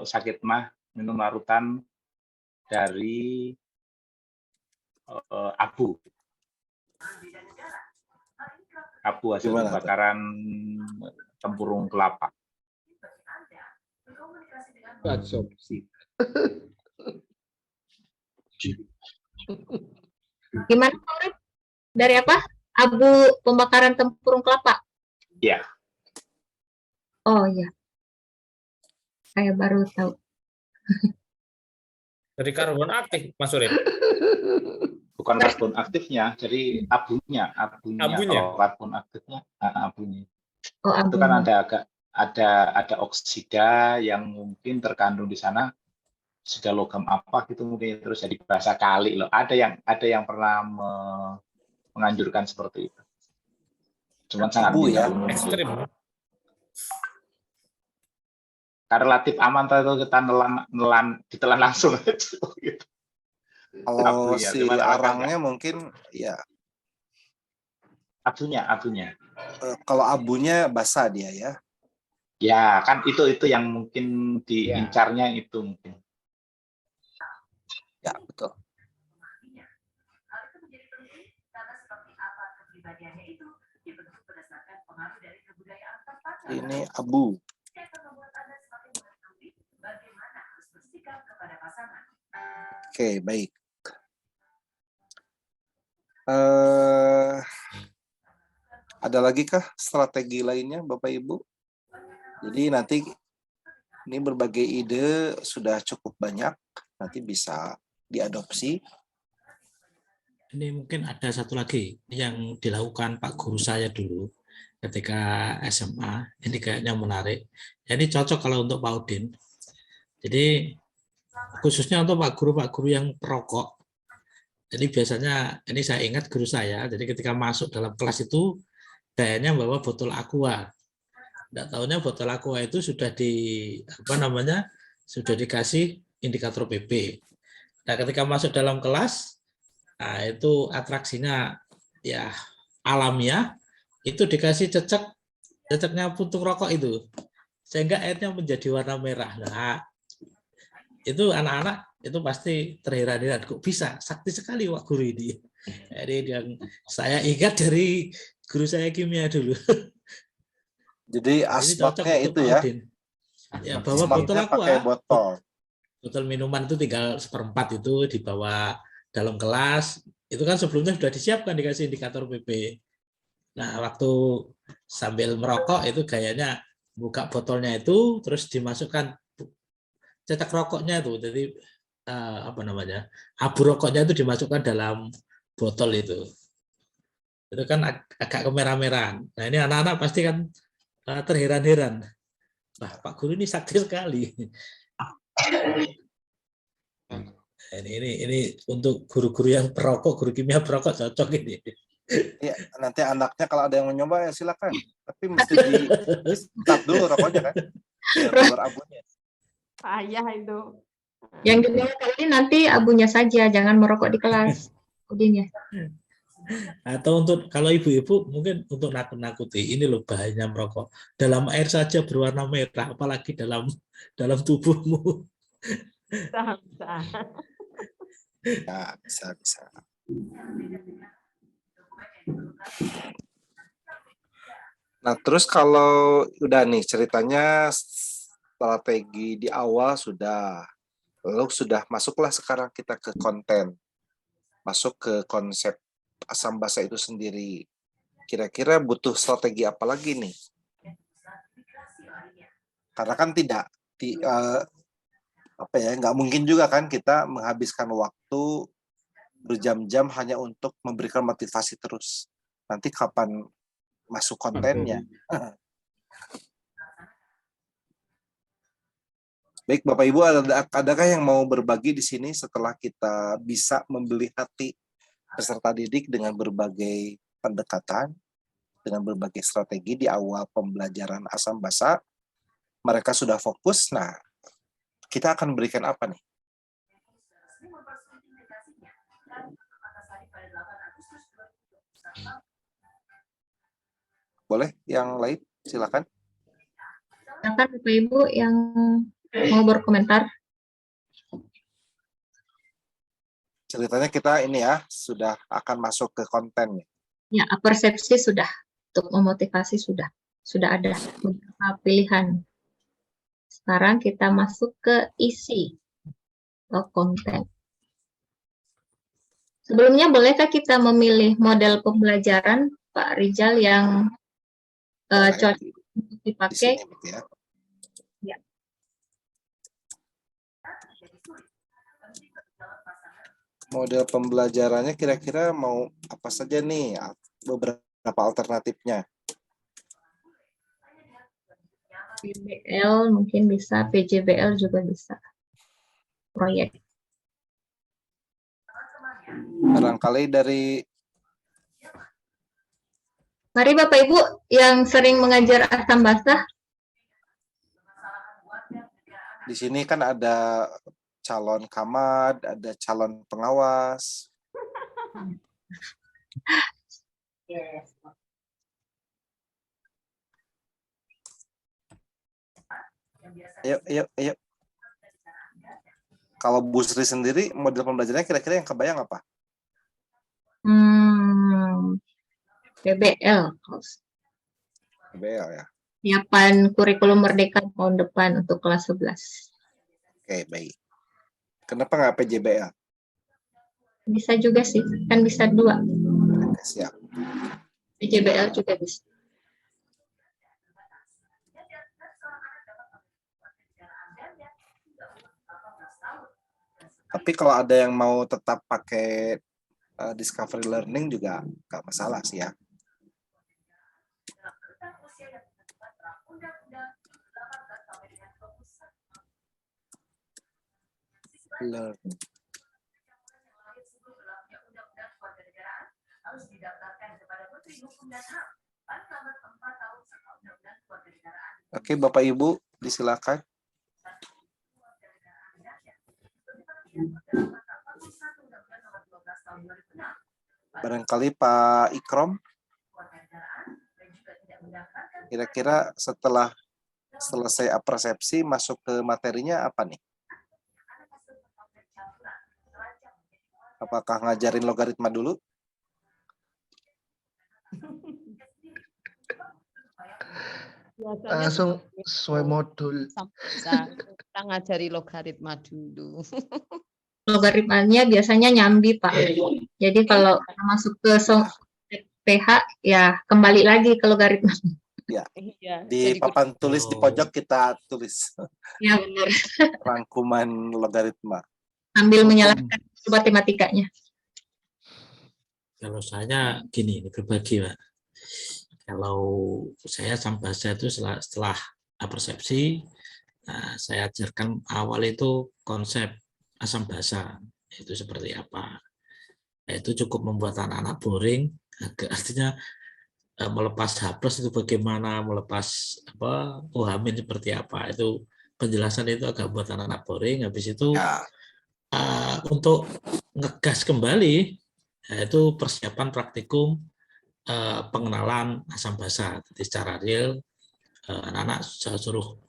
sakit mah minum larutan dari abu hasil Gimana pembakaran tempurung kelapa. Absorpsi. Gimana, Pak Urip? Dari apa? Abu pembakaran tempurung kelapa? Iya. Oh iya. Saya baru tahu. Dari karbon aktif, Mas Urip. Bukan karbon aktifnya, jadi abunya. Kalau karbon aktifnya, abunya. Oh, itu kan ada oksida yang mungkin terkandung di sana, oksida logam apa gitu mungkin, terus jadi basa kali loh. Ada yang pernah menganjurkan seperti itu. Cuman sangat ekstrim. Karena relatif aman kalau kita ditelan langsung gitu. Kalau si arangnya mungkin ya abunya. Kalau abunya basah dia ya. Ya, kan itu yang mungkin diincarnya itu mungkin. Ya, betul. Ini abu. Oke, baik. Ada lagi kah strategi lainnya Bapak Ibu? Jadi nanti ini berbagai ide sudah cukup banyak, nanti bisa diadopsi. Ini mungkin ada satu lagi yang dilakukan Pak Guru saya dulu ketika SMA. Ini kayaknya menarik. Ini cocok kalau untuk Pak Udin. Jadi khususnya untuk Pak Guru yang perokok. Jadi biasanya ini saya ingat guru saya. Jadi ketika masuk dalam kelas itu kayaknya bawa botol aqua. Tidak tahunya botol aqua itu sudah sudah dikasih indikator PP. Nah, ketika masuk dalam kelas, nah itu atraksinya ya alamiah, itu dikasih ceceknya puntung rokok itu, sehingga airnya menjadi warna merah. Nah, itu anak-anak itu pasti terheran-heran, kok bisa sakti sekali Pak Guru ini. Jadi yang saya ingat dari guru saya kimia dulu. Jadi asbaknya itu ya. Ya, bawa botol aqua. Botol minuman itu tinggal 1/4 itu dibawa dalam kelas. Itu kan sebelumnya sudah disiapkan dikasih indikator PP. Nah, waktu sambil merokok itu gayanya buka botolnya itu terus dimasukkan cetak rokoknya itu. Jadi apa namanya, abu rokoknya itu dimasukkan dalam botol itu kan agak kemerah-merahan. Nah ini anak-anak pasti kan terheran-heran. Nah, Pak Guru ini sakti sekali. Ini untuk guru-guru yang perokok, guru kimia perokok cocok ini. Ya, nanti anaknya kalau ada yang mau nyoba ya silakan. Tapi mesti di start dulu rokoknya kan. Biar keluar abunya. Payah itu. Yang dibawa kali nanti abunya saja, jangan merokok di kelas. Udinnya. Atau untuk kalau ibu-ibu mungkin untuk nakut-nakuti, ini loh bahayanya merokok. Dalam air saja berwarna merah, apalagi dalam tubuhmu. Bisa. Ya, bisa. Nah, terus kalau udah nih ceritanya strategi di awal sudah, lalu sudah masuklah sekarang kita ke konten, masuk ke konsep asam basa itu sendiri. Kira-kira butuh strategi apa lagi nih? Karena kan nggak mungkin juga kan kita menghabiskan waktu berjam-jam hanya untuk memberikan motivasi terus. Nanti kapan masuk kontennya? Baik, Bapak Ibu, adakah yang mau berbagi di sini setelah kita bisa membeli hati peserta didik dengan berbagai pendekatan, dengan berbagai strategi di awal pembelajaran asam basa? Mereka sudah fokus. Nah, kita akan berikan apa nih? Boleh yang lain? Silakan. Silakan Bapak Ibu yang mau berkomentar. Ceritanya kita ini ya, sudah akan masuk ke konten. Ya, persepsi sudah. Untuk memotivasi sudah ada beberapa pilihan. Sekarang kita masuk ke isi konten. Sebelumnya, bolehkah kita memilih model pembelajaran, Pak Rizal, yang cocok untuk dipakai? Ya. Model pembelajarannya kira-kira mau apa saja nih? Beberapa alternatifnya. PBL mungkin bisa, PJBL juga bisa. Proyek. Barangkali dari... Mari Bapak Ibu yang sering mengajar asam basa. Di sini kan ada calon camat, ada calon pengawas. Ayo. Kalau Bu Sri sendiri, model pembelajarannya kira-kira yang kebayang apa? PBL. PBL ya. Siapan kurikulum merdeka tahun depan untuk kelas 11. Oke, baik. Kenapa nggak PJBL? Bisa juga sih, kan bisa 2. Oke, siap. PJBL juga bisa. Tapi kalau ada yang mau tetap pakai discovery learning juga nggak masalah sih ya. Learning. Oke, Bapak Ibu, disilakan. Barangkali Pak Ikrom, kira-kira setelah selesai persepsi masuk ke materinya apa nih? Apakah ngajarin logaritma dulu? Langsung sesuai modul. Kita ngajari logaritma dulu. Logaritmanya biasanya nyambi, Pak. Jadi kalau masuk ke PH, ya kembali lagi ke logaritma. Ya, di papan tulis di pojok kita tulis. Ya, benar. Rangkuman logaritma. sambil menyalahkan matematikanya. Kalau saya gini, ini berbagi, Pak. Kalau saya asam basa itu setelah persepsi, nah, saya ajarkan awal itu konsep asam basa itu seperti apa. Itu cukup membuat anak-anak boring, artinya melepas H+ itu bagaimana, melepas H- seperti apa, itu penjelasan itu agak buat anak-anak boring. Habis itu untuk ngegas kembali, yaitu persiapan praktikum pengenalan asam basa. Jadi secara real anak-anak saya suruh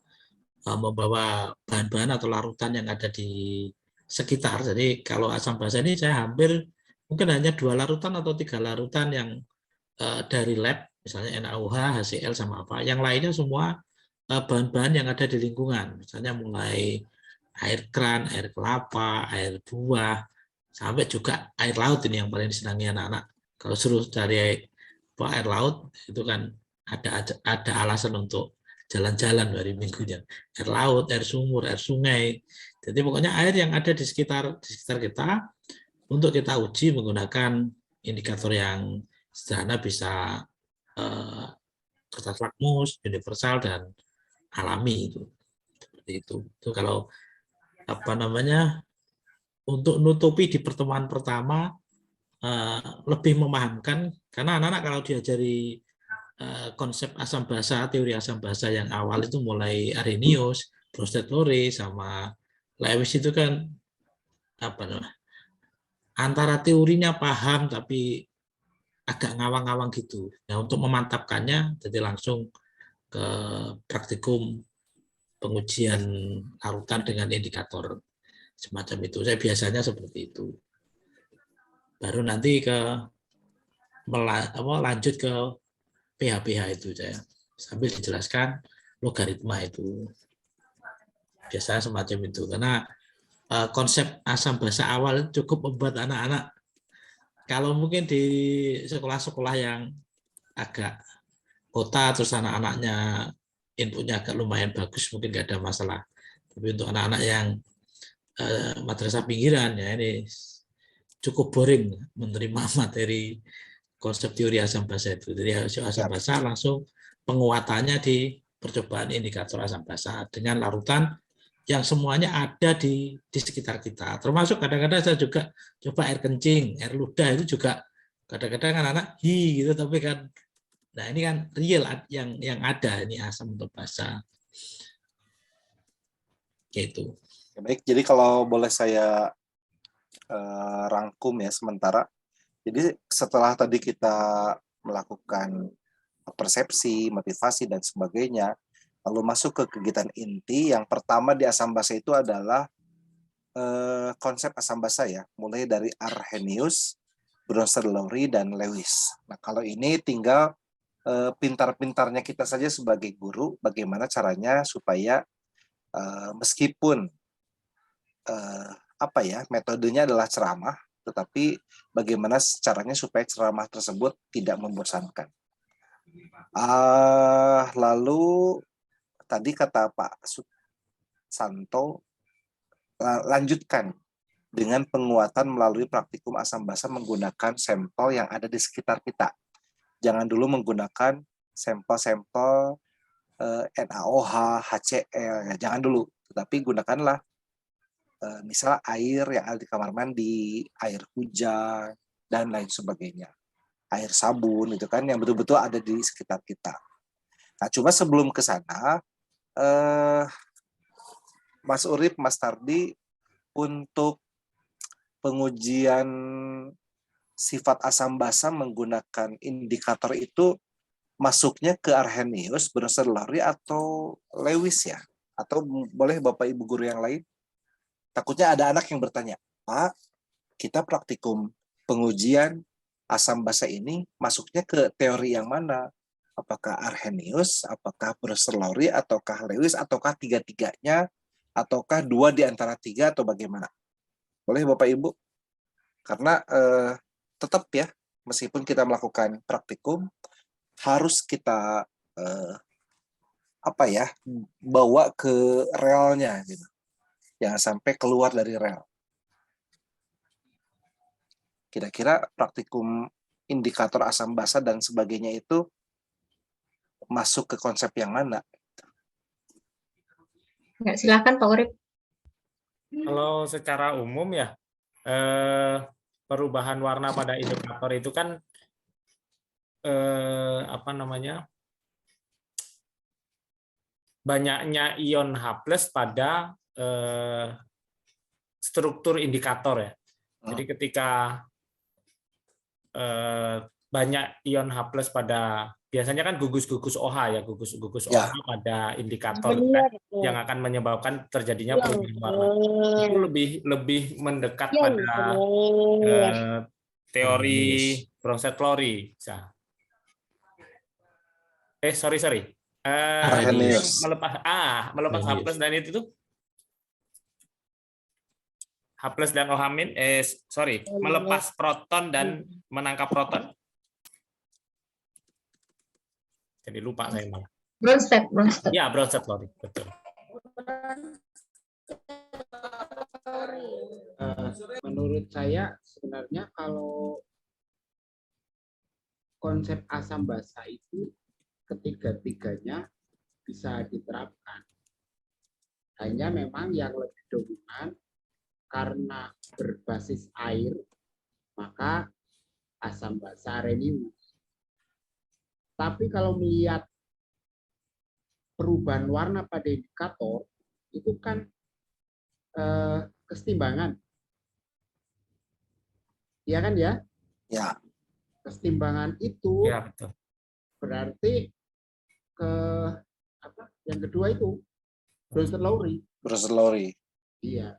membawa bahan-bahan atau larutan yang ada di sekitar. Jadi kalau asam basa ini saya hampir mungkin hanya 2 larutan atau 3 larutan yang dari lab, misalnya NaOH, HCl sama apa. Yang lainnya semua bahan-bahan yang ada di lingkungan. Misalnya mulai air kran, air kelapa, air buah, sampai juga air laut ini yang paling disenangi anak-anak. Kalau suruh dari air laut itu kan ada alasan untuk jalan-jalan hari minggunya. Air laut, air sumur, air sungai. Jadi pokoknya air yang ada di sekitar kita untuk kita uji menggunakan indikator yang sederhana, bisa kertas lakmus, universal dan alami itu. Seperti itu. Itu kalau untuk nutupi di pertemuan pertama lebih memahamkan, karena anak-anak kalau diajari konsep asam basa, teori asam basa yang awal itu mulai Arrhenius, Bronsted-Lowry sama Lewis itu kan antara teorinya paham tapi agak ngawang-ngawang gitu. Nah, untuk memantapkannya jadi langsung ke praktikum pengujian larutan dengan indikator semacam itu. Saya biasanya seperti itu. Baru nanti lanjut ke PH-PH itu saya sambil dijelaskan logaritma itu. Biasanya semacam itu, karena konsep asam basa awal cukup membuat anak-anak, kalau mungkin di sekolah-sekolah yang agak kota terus anak-anaknya inputnya agak lumayan bagus, mungkin nggak ada masalah. Tapi untuk anak-anak yang madrasah pinggiran ya ini cukup boring menerima materi konsep teori asam basa itu. Jadi asam basa langsung penguatannya di percobaan indikator asam basa dengan larutan yang semuanya ada di sekitar kita. Termasuk kadang-kadang saya juga coba air kencing, air ludah itu juga kadang-kadang anak-anak gitu, tapi kan nah ini kan real yang ada ini asam atau basa. Gitu. Baik, jadi kalau boleh saya rangkum ya sementara. Jadi setelah tadi kita melakukan persepsi, motivasi dan sebagainya, lalu masuk ke kegiatan inti. Yang pertama di asam basa itu adalah konsep asam basa ya, mulai dari Arrhenius, Bronsted-Lowry dan Lewis. Nah, kalau ini tinggal pintar-pintarnya kita saja sebagai guru, bagaimana caranya supaya meskipun metodenya adalah ceramah, tetapi bagaimana caranya supaya ceramah tersebut tidak membosankan. Lalu tadi kata Pak Santo, lanjutkan dengan penguatan melalui praktikum asam basa menggunakan sampel yang ada di sekitar kita. Jangan dulu menggunakan sampel-sampel NaOH, HCl, ya, jangan dulu. Tetapi gunakanlah misal air yang ada di kamar mandi, air hujan, dan lain sebagainya. Air sabun, itu kan yang betul-betul ada di sekitar kita. Nah, cuma sebelum ke sana, Mas Urip, Mas Tardi, untuk pengujian sifat asam basa menggunakan indikator itu masuknya ke Arrhenius, Bronsted-Lowry atau Lewis ya? Atau boleh Bapak Ibu guru yang lain? Takutnya ada anak yang bertanya, Pak, kita praktikum pengujian asam basa ini masuknya ke teori yang mana? Apakah Arrhenius, apakah Bronsted-Lowry, ataukah Lewis, ataukah tiga-tiganya, ataukah 2 di antara 3, atau bagaimana? Boleh Bapak Ibu? Karena tetap ya, meskipun kita melakukan praktikum, harus kita bawa ke relnya gitu. Jangan sampai keluar dari rel. Kira-kira praktikum indikator asam basa dan sebagainya itu masuk ke konsep yang mana? Ya, silakan Pak Urip. Kalau secara umum ya, perubahan warna pada indikator itu kan apa namanya, banyaknya ion H+ pada struktur indikator ya. Jadi ketika banyak ion H+ pada, biasanya kan gugus-gugus OH ya, gugus-gugus OH pada indikator kan, yang akan menyebabkan terjadinya perubahan warna. Itu lebih mendekat pada teori Bronsted-Lowry. Sorry. Melepas H+ dan itu tuh H+ dan OH-, melepas proton dan menangkap proton. Jadi lupa saya malah. Bronsted. Ya, Bronsted-Lowry, betul. Menurut saya sebenarnya kalau konsep asam basa itu ketiga-tiganya bisa diterapkan. Hanya memang yang lebih dominan karena berbasis air, maka asam basa Arrhenius. Tapi kalau melihat perubahan warna pada indikator, itu kan kesetimbangan. Iya kan ya? Ya. Kesetimbangan itu ya, betul. Berarti yang kedua itu Bronsted-Lowry. Iya.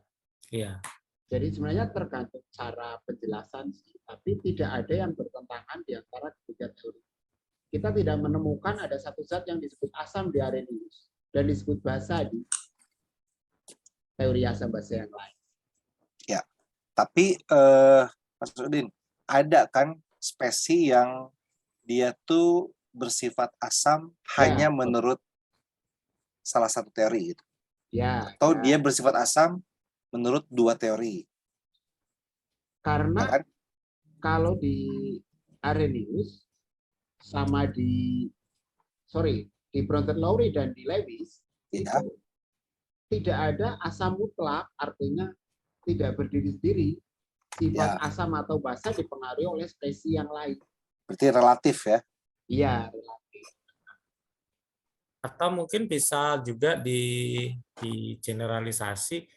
Iya. Jadi sebenarnya tergantung cara penjelasan sih, tapi tidak ada yang bertentangan di antara ketiga teori. Kita tidak menemukan ada satu zat yang disebut asam di Arrhenius dan disebut basa di teori asam basa yang lain. Ya, tapi Mas Udin, ada kan spesi yang dia tuh bersifat asam hanya menurut salah satu teori gitu. Ya. Atau dia bersifat asam menurut dua teori. Karena kan? Kalau di Arrhenius sama di Bronsted-Lowry dan di Lewis itu tidak ada asam mutlak, artinya tidak berdiri sendiri. Sifat asam atau basa dipengaruhi oleh spesi yang lain. Berarti relatif ya? Iya, relatif. Atau mungkin bisa juga di generalisasi,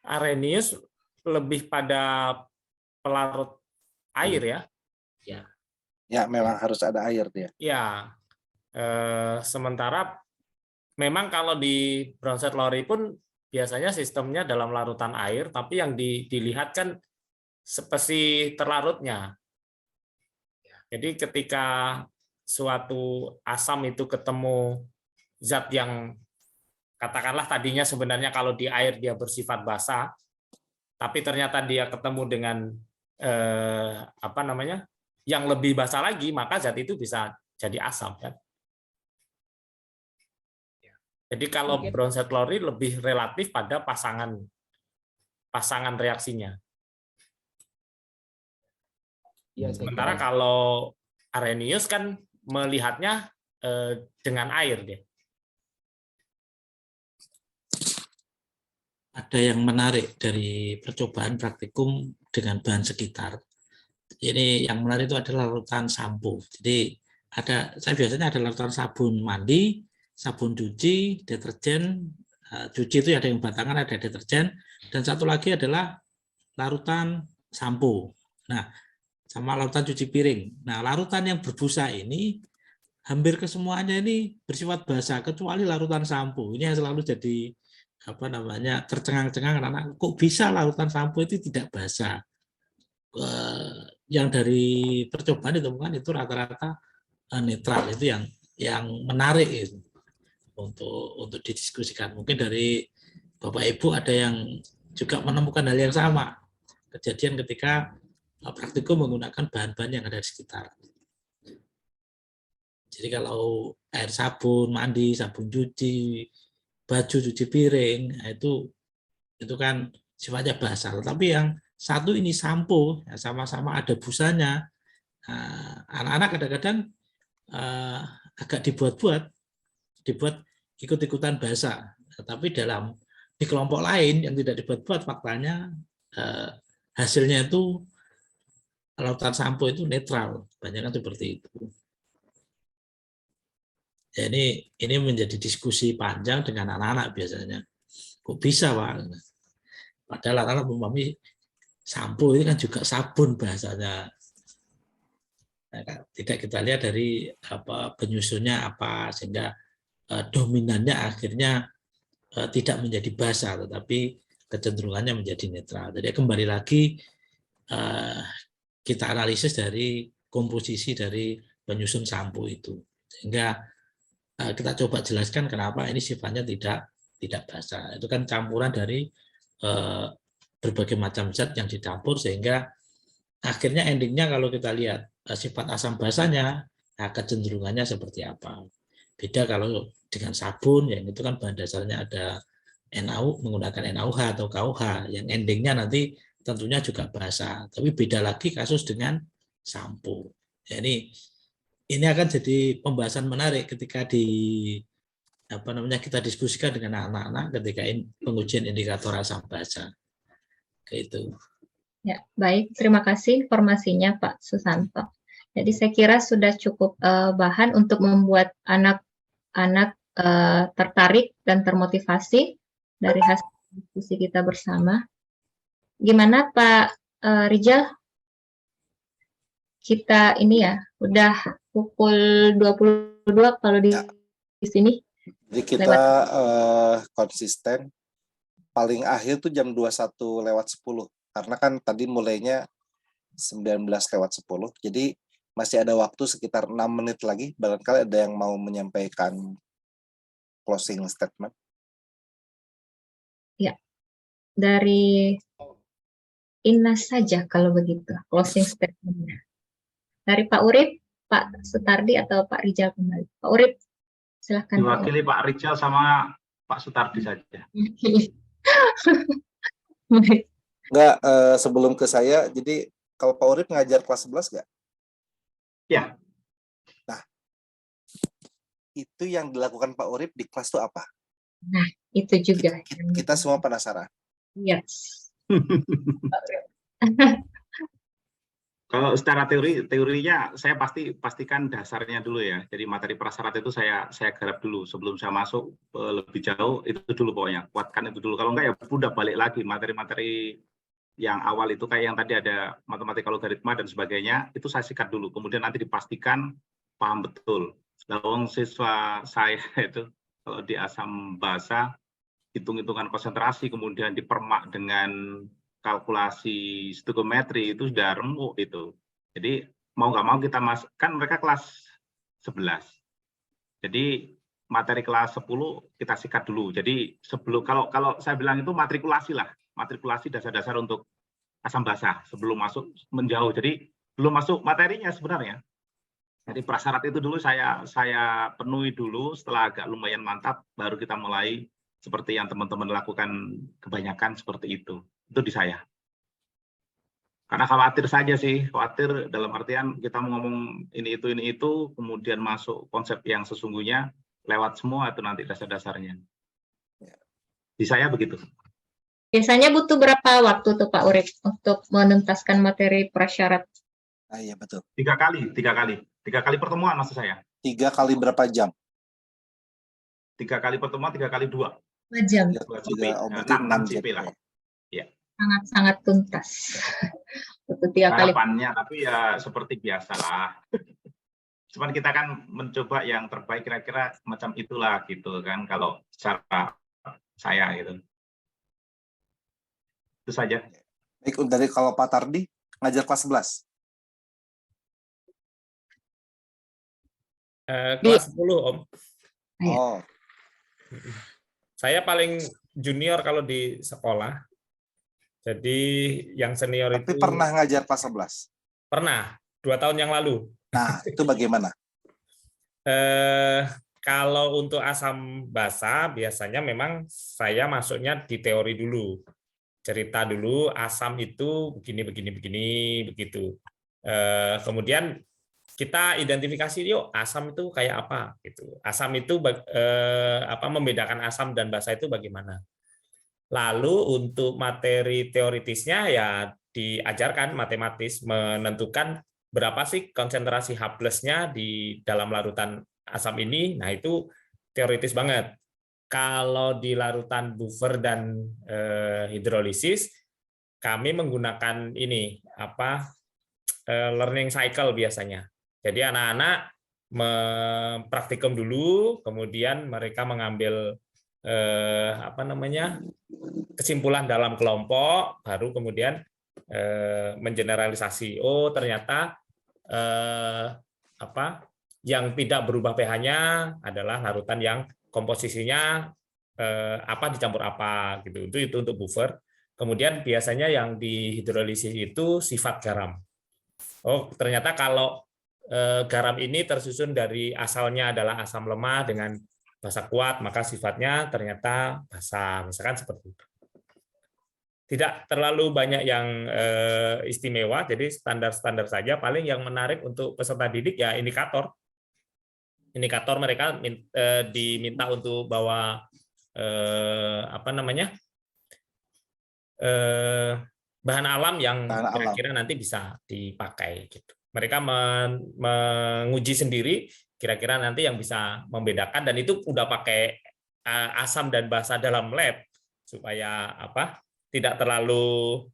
Arrhenius lebih pada pelarut air ya. Ya. Ya, memang harus ada air dia. Ya. Sementara memang kalau di Bronsted-Lowry pun biasanya sistemnya dalam larutan air, tapi yang dilihat kan spesi terlarutnya. Jadi ketika suatu asam itu ketemu zat yang katakanlah tadinya sebenarnya kalau di air dia bersifat basa, tapi ternyata dia ketemu dengan yang lebih basa lagi, maka zat itu bisa jadi asam kan. Jadi kalau Bronsted-Lowry lebih relatif pada pasangan reaksinya. Ya, sementara kalau Arrhenius kan melihatnya dengan air dia. Ada yang menarik dari percobaan praktikum dengan bahan sekitar. Ini yang menarik itu adalah larutan sampo. Jadi saya biasanya ada larutan sabun mandi, sabun cuci, deterjen. Cuci itu ada yang batangan, ada deterjen, dan satu lagi adalah larutan sampo. Nah, sama larutan cuci piring. Nah, larutan yang berbusa ini hampir kesemuanya ini bersifat basa kecuali larutan sampo. Ini yang selalu jadi tercengang-cengang karena kok bisa larutan sampo itu tidak basa. Yang dari percobaan ditemukan itu rata-rata netral, itu yang menarik itu untuk didiskusikan. Mungkin dari Bapak Ibu ada yang juga menemukan hal yang sama, kejadian ketika praktikum menggunakan bahan-bahan yang ada di sekitar. Jadi kalau air sabun mandi, sabun cuci, baju cuci piring, itu kan sifatnya basal. Tapi yang satu ini sampo, ya, sama-sama ada busanya. Nah, anak-anak kadang-kadang agak dibuat ikut-ikutan basah. Tapi di kelompok lain yang tidak dibuat-buat, faktanya hasilnya itu lautan sampo itu netral, banyak kan seperti itu. Ya, ini menjadi diskusi panjang dengan anak-anak biasanya. Kok bisa, Pak? Padahal anak-anak memahami sampo ini kan juga sabun bahasanya. Tidak kita lihat dari penyusunnya apa, sehingga dominannya akhirnya tidak menjadi basah, tetapi kecenderungannya menjadi netral. Jadi kembali lagi kita analisis dari komposisi dari penyusun sampo itu, sehingga kita coba jelaskan kenapa ini sifatnya tidak basah. Itu kan campuran dari berbagai macam zat yang dicampur, sehingga akhirnya endingnya kalau kita lihat sifat asam basahnya, nah kecenderungannya seperti apa. Beda kalau dengan sabun, yang itu kan bahan dasarnya ada NaOH, menggunakan NaOH atau KOH, yang endingnya nanti tentunya juga basah. Tapi beda lagi kasus dengan sampo. Jadi ini akan jadi pembahasan menarik ketika kita diskusikan dengan anak-anak ketika pengujian indikator asam basah. Gitu. Ya, baik. Terima kasih informasinya Pak Susanto. Jadi saya kira sudah cukup bahan untuk membuat anak-anak tertarik dan termotivasi dari hasil diskusi kita bersama. Gimana Pak Rijal? Kita ini ya, udah pukul 22 kalau di sini. Jadi kita konsisten, paling akhir tuh jam 21:10. Karena kan tadi mulainya 19:10, jadi masih ada waktu sekitar 6 menit lagi. Barangkali ada yang mau menyampaikan closing statement. Ya, dari Inas saja kalau begitu, closing statement-nya. Dari Pak Urip, Pak Sutardi, atau Pak Rijal kembali. Pak Urip, silahkan. Diwakili Pak Rijal sama Pak Sutardi saja. Enggak, sebelum ke saya, jadi kalau Pak Urip ngajar kelas 11 nggak? Ya. Nah, itu yang dilakukan Pak Urip di kelas itu apa? Nah, itu juga. Kita semua penasaran. Yes. Kalau secara teorinya saya pastikan dasarnya dulu ya. Jadi materi prasyarat itu saya garap dulu sebelum saya masuk lebih jauh, itu dulu pokoknya. Kuatkan itu dulu. Kalau enggak ya udah balik lagi materi-materi yang awal itu, kayak yang tadi ada matematika logaritma dan sebagainya, itu saya sikat dulu. Kemudian nanti dipastikan paham betul. Lawang siswa saya itu kalau di asam basah, hitung-hitungan konsentrasi, kemudian dipermak dengan kalkulasi stoichiometri, itu sudah remuk itu. Jadi mau nggak mau kita kan mereka kelas 11. Jadi materi kelas 10 kita sikat dulu. Jadi sebelum kalau saya bilang itu matrikulasi lah. Matrikulasi dasar-dasar untuk asam basah sebelum masuk menjauh. Jadi belum masuk materinya sebenarnya. Jadi prasyarat itu dulu saya penuhi dulu, setelah agak lumayan mantap baru kita mulai seperti yang teman-teman lakukan kebanyakan seperti itu. Itu di saya. Karena khawatir saja sih, khawatir dalam artian kita mau ngomong ini itu, kemudian masuk konsep yang sesungguhnya lewat semua itu nanti dasar-dasarnya. Di saya begitu. Biasanya butuh berapa waktu tuh Pak Urip untuk menuntaskan materi prasyarat? Ah, iya betul. 3 kali pertemuan maksud saya. 3 kali berapa jam? 3 kali pertemuan, 3 kali 2. 2 jam. 6 CP lah. Ya. Sangat tuntas. Untuk 3 kali. Harapannya, tapi ya seperti biasalah. Cuman kita kan mencoba yang terbaik, kira-kira macam itulah gitu kan, kalau secara saya gitu. Itu saja. Baik, dari kalau Pak Tardi ngajar kelas 11. Kelas 10 Om. Oh. Saya paling junior kalau di sekolah. Jadi yang senior Tapi itu. Pernah ngajar kelas 11? Pernah, 2 tahun yang lalu. Nah, itu bagaimana? Kalau untuk asam basah biasanya memang saya masuknya di teori dulu. cerita dulu asam itu begini begitu. Kemudian kita identifikasi yuk asam itu kayak apa gitu. Asam itu membedakan asam dan basa itu bagaimana. Lalu untuk materi teoritisnya ya diajarkan matematis menentukan berapa sih konsentrasi H+-nya di dalam larutan asam ini. Nah, itu teoritis banget. Kalau di larutan buffer dan hidrolisis, kami menggunakan ini learning cycle biasanya. Jadi anak-anak mempraktikum dulu, kemudian mereka mengambil kesimpulan dalam kelompok, baru kemudian mengeneralisasi. Oh, ternyata yang tidak berubah pH-nya adalah larutan yang komposisinya dicampur apa gitu. Itu untuk buffer. Kemudian biasanya yang di hidrolisis itu sifat garam. Oh, ternyata kalau garam ini tersusun dari asalnya adalah asam lemah dengan basa kuat, maka sifatnya ternyata basa, misalkan seperti itu. Tidak terlalu banyak yang istimewa, jadi standar-standar saja. Paling yang menarik untuk peserta didik ya indikator. Indikator mereka diminta untuk bawa bahan alam yang kira-kira nanti bisa dipakai gitu. Mereka menguji sendiri kira-kira nanti yang bisa membedakan, dan itu udah pakai asam dan basa dalam lab supaya tidak terlalu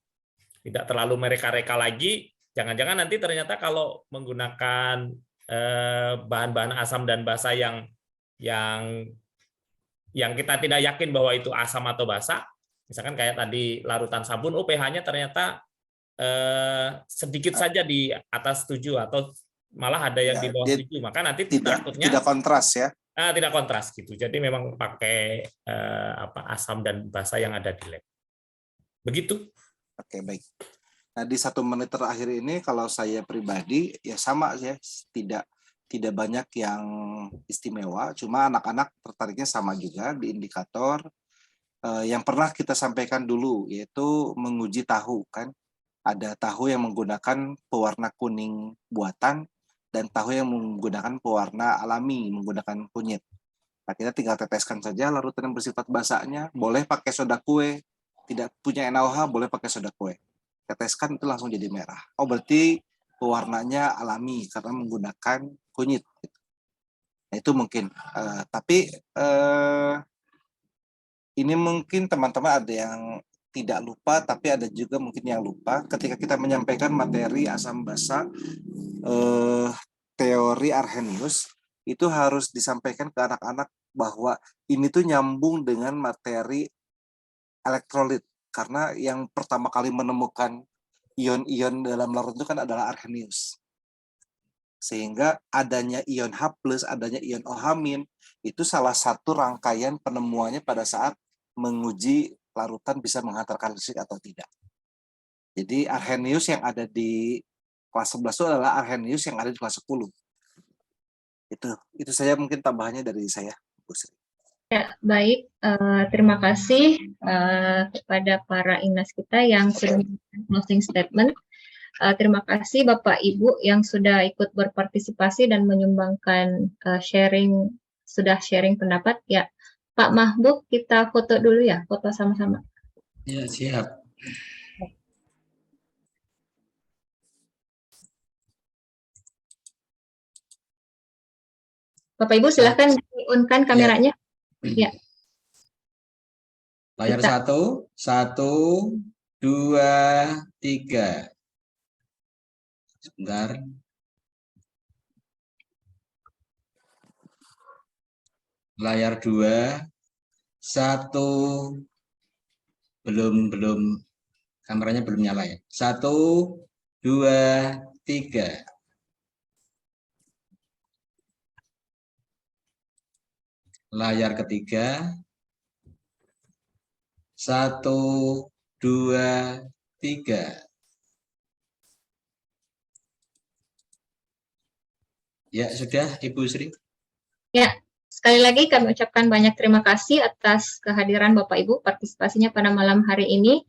mereka-reka lagi. Jangan-jangan nanti ternyata kalau menggunakan bahan-bahan asam dan basa yang kita tidak yakin bahwa itu asam atau basa, misalkan kayak tadi larutan sabun, pH-nya ternyata sedikit saja di atas 7 atau malah ada yang di bawah 7, maka nanti takutnya tidak kontras ya. Tidak kontras gitu. Jadi memang pakai asam dan basa yang ada di lab. Begitu. Oke, baik. Nah, di 1 menit terakhir ini kalau saya pribadi ya sama ya, tidak banyak yang istimewa, cuma anak-anak tertariknya sama juga di indikator. Yang pernah kita sampaikan dulu yaitu menguji tahu kan. Ada tahu yang menggunakan pewarna kuning buatan dan tahu yang menggunakan pewarna alami menggunakan kunyit. Nah, kita tinggal teteskan saja larutan yang bersifat basanya, boleh pakai soda kue, tidak punya NaOH boleh pakai soda kue. Teteskan itu langsung jadi merah. Oh, berarti pewarnanya alami karena menggunakan kunyit. Nah, itu mungkin. Tapi ini mungkin teman-teman ada yang tidak lupa, tapi ada juga mungkin yang lupa. Ketika kita menyampaikan materi asam basa, teori Arrhenius, itu harus disampaikan ke anak-anak bahwa ini tuh nyambung dengan materi elektrolit. Karena yang pertama kali menemukan ion-ion dalam larutan itu kan adalah Arrhenius. Sehingga adanya ion H+, adanya ion OH- itu salah satu rangkaian penemuannya pada saat menguji larutan bisa menghantarkan listrik atau tidak. Jadi Arrhenius yang ada di kelas 11 itu adalah Arrhenius yang ada di kelas 10. Itu saja mungkin tambahannya dari saya, Bu Sri. Ya, baik. Terima kasih kepada para INAS kita yang sudah memberikan closing statement. Terima kasih Bapak Ibu yang sudah ikut berpartisipasi dan menyumbangkan sharing pendapat. Ya, Pak Mahbub, kita foto dulu ya, foto sama-sama. Ya, siap. Bapak Ibu silakan di-on-kan kameranya. Ya. Layar 1, 2, 3. Sebentar. Layar 2, 1, belum kameranya belum nyala ya. 1, 2, 3. Layar ketiga, 1, 2, 3. Ya, sudah Ibu Sri? Ya, Sekali lagi kami ucapkan banyak terima kasih atas kehadiran Bapak Ibu, partisipasinya pada malam hari ini.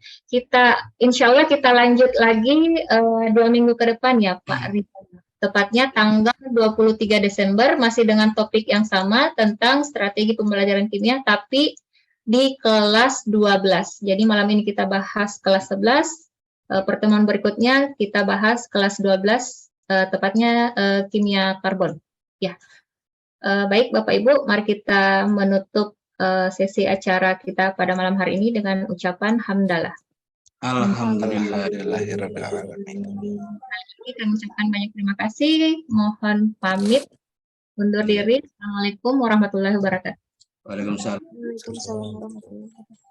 Insya Allah kita lanjut lagi 2 minggu ke depan ya Pak Rizal. Tepatnya tanggal 23 Desember masih dengan topik yang sama tentang strategi pembelajaran kimia, tapi di kelas 12. Jadi malam ini kita bahas kelas 11, pertemuan berikutnya kita bahas kelas 12, tepatnya kimia karbon. Ya. Baik Bapak Ibu, mari kita menutup sesi acara kita pada malam hari ini dengan ucapan hamdalah. Alhamdulillahirrahmanirrahim. Kami ucapkan banyak terima kasih. Mohon pamit undur diri. Assalamualaikum warahmatullahi wabarakatuh. Waalaikumsalam. Waalaikumsalam warahmatullahi wabarakatuh.